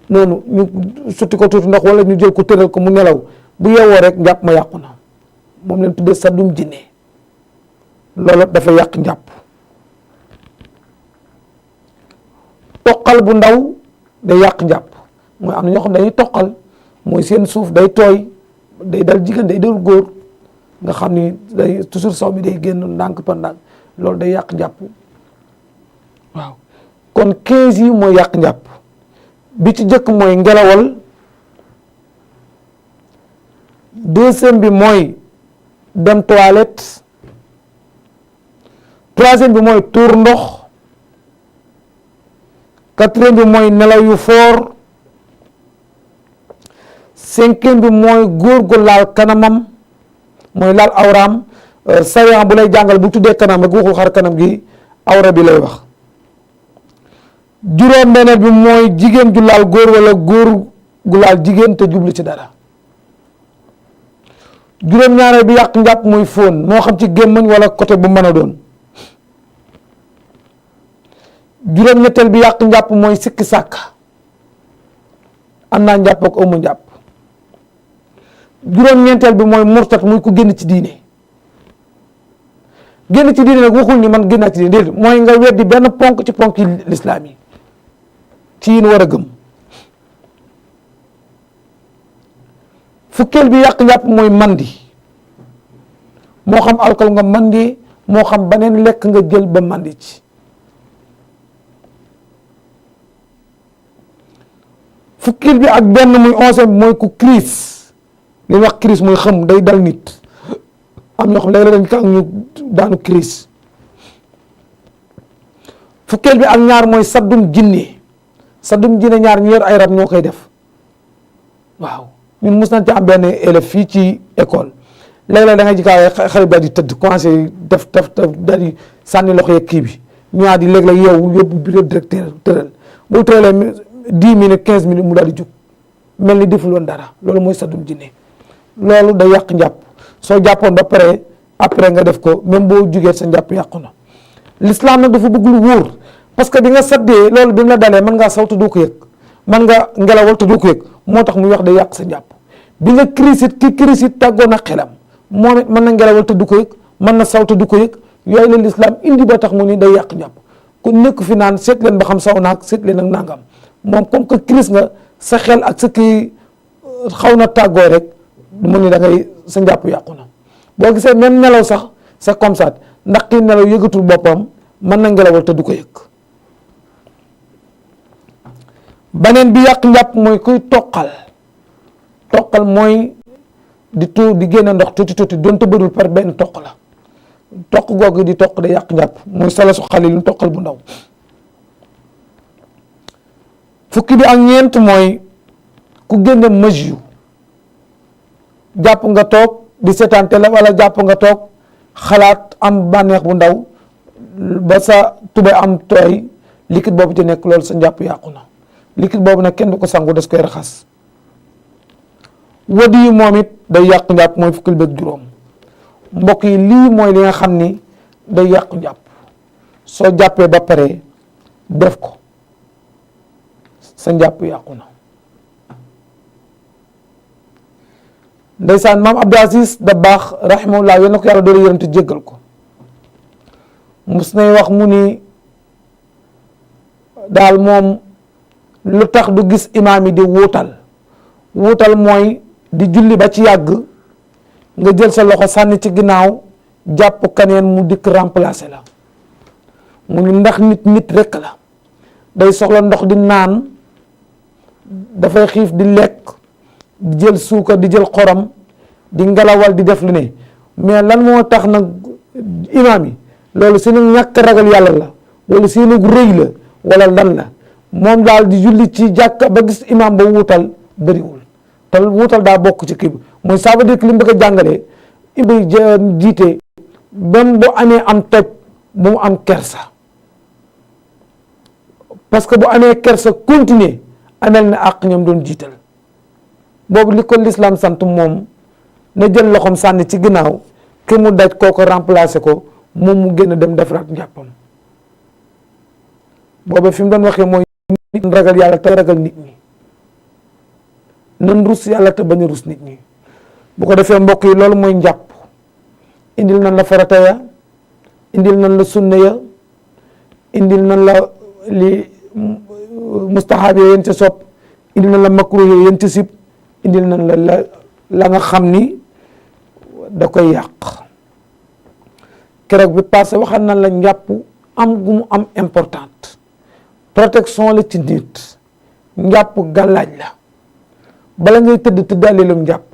noonu ñu sotti ko tuuti ndox wala ñu jël ko tëral ko mu nelaw bu yeewoo rek njàpp ma yàqu na moom leen tuddee saddum jinne loolu dafa yàq njàpp toqal bu ndaw day yàq njàpp mooy am na ñoo xam dañuy toqal mooy seen suuf day tooy day dal jigéen day dal góor nga xam ni day toujours saw mi day génn ndànk par ndànk loolu day yàq njàpp waaw kon 15 yi mooy yàq njàpp bi ci jëkk mooy ngelawal deuxième bi mooy dem toilette troisième bi mooy tuur ndox quatrième bi mooy nelaw yu foor cinquième bi mooy góor gu laal kanamam mooy laal awraam sayan bu lay jàngal bu tuddee kanam rek waxul xar kanam gi awra bi lay wax juróom beneen bi mooy jigéen ju laal góor wala góor gu laal jigéen te jublu ci dara juróom ñaareel bi yàq njàpp mooy fóon moo xam ci gémmañ wala côté bu mën a doon juróom ñetteel bi yàq njàpp mooy sikki sàkk am naa njàpp ak amu njàpp juróom ñeenteel bi mooy murtat muy ku génn ci diine génn ci diine nag waxul ni man génn naa ci diine déedéet mooy nga weddi benn ponk ci ponk yi lislaam yi ci yin war a gëm fukkeel bi yàq njàpp mooy mandi moo xam alcool nga mandi moo xam beneen lekk nga jël ba mandi ci fukkeel bi ak benn muy onzième bi mooy ku crise li ñuy wax crise mooy xam day dal nit am ñoo xam léeg-léeg dañ ka ñu daanu crise fukkeel bi ak ñaar mooy saddum jinne ñaar ñu yor ay rab ñoo koy def waaw ñun mos nañ ci am benn élève fii ci école léeg-léeg da ngay jikaaye xale bi daal di tëdd commencé def daal di sànni loxo yeeg kii bi ñuwaa di léeg-léeg yow yóbbu bureau directeur tëral bu tëralee 10 minutes 15 minutes mu daal di jóg mel ni deful woon dara loolu mooy saddum jinne loolu day yàq njàpp soo jàppoon ba pare après nga def ko même boo jugee sa njàpp yàqu na l'islam nag dafa bëgg lu wóor parce que bi nga saddee loolu bi mu la dalee mën ngaa saw te doo ko yëg mën nga ngelawal te doo ko yëg moo tax muy wax day yàq sa njàpp bi nga crisit ki crisit tàggoon ak xelam moom it mën na ngelawal te du ko yëg mën na saw te du ko yëg yooyu la l'islam indi ba tax mu ni day yàq njàpp ku nekk fi naan seet leen ba xam saw naag seet leen ak nangam moom comme que crise nga sa xel ak sa kii xaw na tàggoo rek mu ni da ngay sa njàpp yàqu na boo gisee même nelaw sax c'est comme ça ndax kii nelaw yëgatul boppam mën na ngelawal te du ko yëg beneen bi yàq njàpp mooy kuy toqal mooy di génne ndox tuuti donte bëdul par benn toq la toq googu di toq day yàq njàpp mooy salasu xalilun toqal bu ndaw. fukki bi ak ñeent mooy ku génne maju jàpp nga toog di seetaan télé wala jàpp nga toog xalaat am bànneex bu ndaw ba sa tubay am tooy liquide boobu ci nekk loolu sa njàpp yàqu na liquide boobu nag kenn du ko sangu des koy raxas. wadi yi moom it day yàqu njàpp mooy fukkil beeg juróom mbokk yi lii mooy li nga xam ni day yàqu njàpp soo jàppee ba pare def ko sa njàpp yàqu na. ndeysaan maam Abdou Aziz Dabakh rahimahullah yal na ko yàlla doole yërëm te jéggal ko mus nay wax mu ni daal moom lu tax du gis imaam yi di wuutal mooy di julli ba ci yàgg nga jël sa loxo sànni ci ginnaaw jàpp kaneen mu dikk remplacer la mu ni ndax nit rekk la day soxla ndox di naan dafay xiif di lekk di jël suukar di jël xorom di ngelawal di def lu ne mais lan moo tax nag imaam yi loolu seenu ñàkk ragal yàlla la wala seenu rëy la wala lan la moom daal di julli ci jàkka ba gis imaam ba wuutal bëriwul te wuutal daa bokk ci kii bi mooy ça veut dire que li mu bëgg a jàngalee ibi jiite même bu amee am toj bu mu am kersa parce que bu amee kersa continuer amel na àq ñoom doon jiital boobu li ko l'islam sant moom na jël loxoom sànni ci ginnaaw ki mu daj kooko remplacer ko moom mu génn dem defaraat njàppam boobu fi mu doon waxee mooy nit ragal yàlla te ragal nit ñi nan rus yàlla te bañ a rus nit ñi bu ko defee mbokk yi loolu mooy njàpp indil nan la farata ya indil nan la sunna ya indil nan la li mustahab ya yéen ca sopp indil nan la makruh ya yéen ca sib indil nan la nga xam ni da koy yàq keroog bi passé waxal nan la njàpp am gu mu am importante protection la ci nit njàpp gàllaaj la bala ngay tëdd tëddaalelum njàpp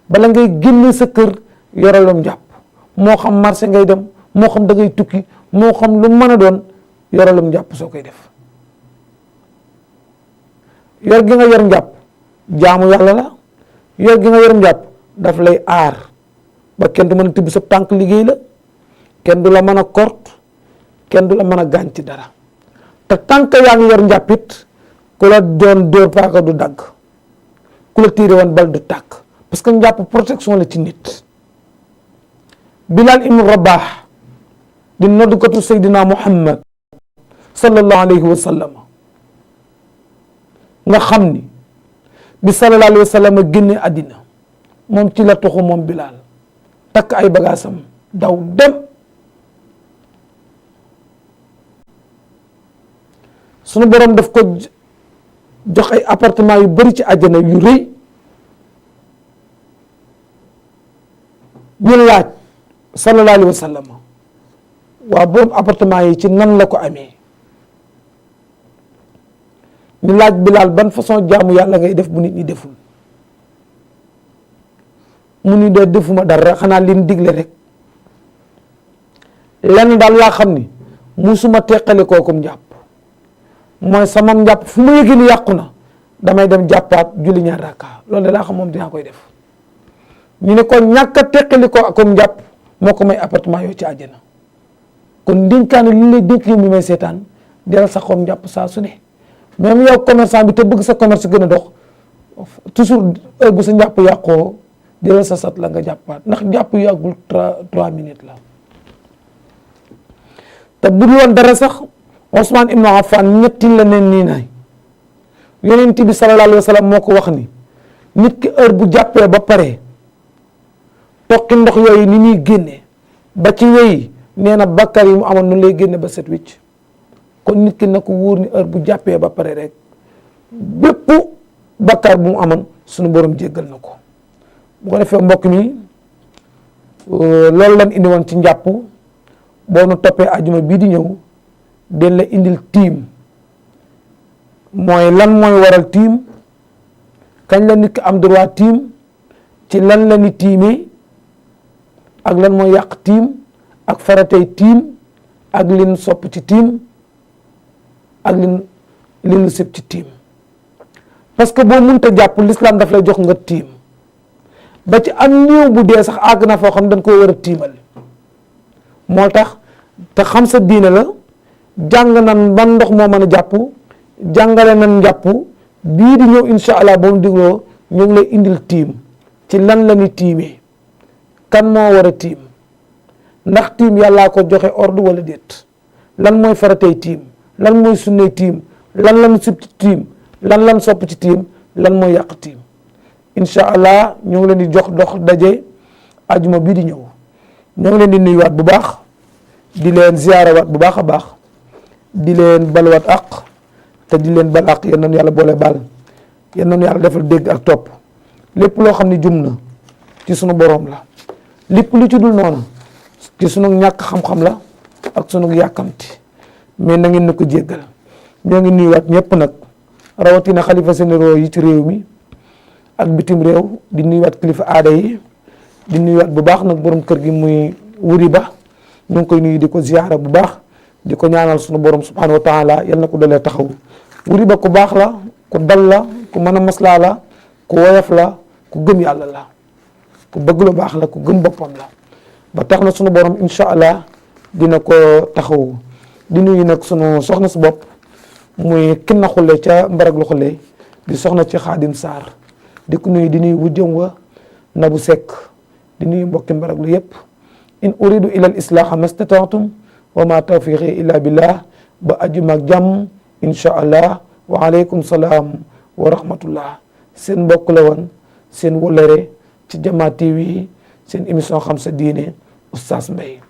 bala ngay génne sa kër yoralum njàpp moo xam marché ngay dem moo xam da ngay tukki moo xam lu mën a doon yoralum njàpp soo koy def yor gi nga yor njàpp jaamu yàlla la yor gi nga yor njàpp daf lay aar ba kenn du mën a tibb sa tànk liggéey la kenn du la mën a kort kenn du la mën a gaañ ci dara te tànk yaa ngi yor njàppit ku la doon dóor paaka du dagg ku la tiire woon bal du tàkk parce que njàpp protection la ci nit. Bilal ibn Rabah di noddukatu Seydina Muhammad sallallahu alayhi wa sallam nga xam ni bi sallallahu alayhi wa sallam génne àddina moom ci la toxu moom Bilal takk ay bagaasam daw dem sunu borom daf ko jox ay appartement yu bari ci àjjana yu rëy ñu laaj sallallahu alayhi wa sallam waa borom appartement yi ci nan la ko amee ñu laaj Bilal ban façon jaamu yàlla ngay def bu nit ñi deful mu ni de defuma dara xanaa liñ digle rek lenn daal laa xam ni musuma teqale kookum njàpp mooy sama njàpp fu ma yëgee ni yàqu na damay dem jàppaat julli ñaar rakka loolu de laa xam moom dinaa koy def ñu ne kon ñàkk a teqali ko comme njàpp moo ko may appartement yooyu ci àjjana kon ndénkaane li lay dénk mi may seetaan delal sa xoom njàpp saa su ne même yow commerçant bi te bëgg sa commerce gën a dox toujours heure bu sa njàpp yàqoo delal sa sat la nga jàppaat ndax njàpp yàggul 3 minutes la te bu dul woon dara sax Ousmane Ibn Affan ñetti la nen nii naay yonent bi sallallahu alayhi wa sallam moo ko wax ni nit ki heure bu jàppee ba pare toqi ndox yooyu ni muy génne ba ci wéy nee na bakkar yi mu amoon noonu lay génne ba set wicc kon nit ki na ko wóor ni heure bu jàppee ba pare rek bépp bakkar bu mu amoon suñu borom jéggal na ko bu ko defee mbokk mi loolu lan indi woon ci njàpp boo nu toppee ajuma bii di ñëw den la indil tiim mooy lan mooy waral tiim kañ la nit ki am droit tiim ci lan la ni tiimee ak lan mooy yàq tiim ak faratay tiim ak lin sopp ci tiim ak lin sib ci tiim parce que boo mënta jàpp l'islam daf lay jox nga tiim ba ci am néew bu dee sax àgg na foo xam ne dañ koo war a tiimal moo tax te xam sa diine la jàng nan ban ndox moo mën a jàpp jàngale nan njàpp bii di ñëw incha allah ba mu digloo ñu ngi lay indil tiim ci lan la ni tiimee kan moo war a tiim ndax tiim yàllaa ko joxe ordre wala déet lan mooy faratay tiim lan mooy sunnay tiim lan sib ci tiim lan sopp ci tiim lan mooy yàq tiim incha allah ñu ngi leen di jox dox daje ajuma bii di ñëw ñu ngi leen di nuyuwaat bu baax di leen ziyaarawaat bu baax a baax di leen balwaat ak te di leen bal ak yal nañu yàlla boole bal yal nañu yàlla defal dégg ak topp lépp loo xam ne jum na ci sunu boroom la lépp lu ci dul noonu ci sunu ñàkk xam-xam la ak sunu yàkkamti mais na ngeen na ko jéggal ñoo ngi nuyuwaat ñëpp nag rawatina xalifa généraux yi ci réew mi ak bitim réew di nuyuwaat kilifa aada yi di nuyuwaat bu baax nag borom kër gi muy wuri ba ñu ngi koy nuyu di ko ziyaara bu baax di ko ñaanal sunu borom subhanahu wa taala yal na ko dolee taxaw wuri ba ku baax la ku dal la ku mën a maslaa la ku woyof la ku gëm yàlla la ku bëgg lu baax la ku gëm boppam la ba tax na sunu borom incha allah dina ko taxaw di nuyu nag sunu soxna si bopp muy kinna xulle ca mbarag lu xulle di soxna ci Xaadim Sarr di ko nuyu di nuyu wujjëm wa Nabu Sekk di nuyu mbokki mbarag lu yëpp in uridu ila al islaha mastata'tum wa ma tawfiqi illa billah ba ajuma ak jàmm incha allah wa aleykum salaam wa rahmatullah seen mbokk la woon seen wëllëre ci Jama TV seen émission xam sa diine Oustaz Mbaye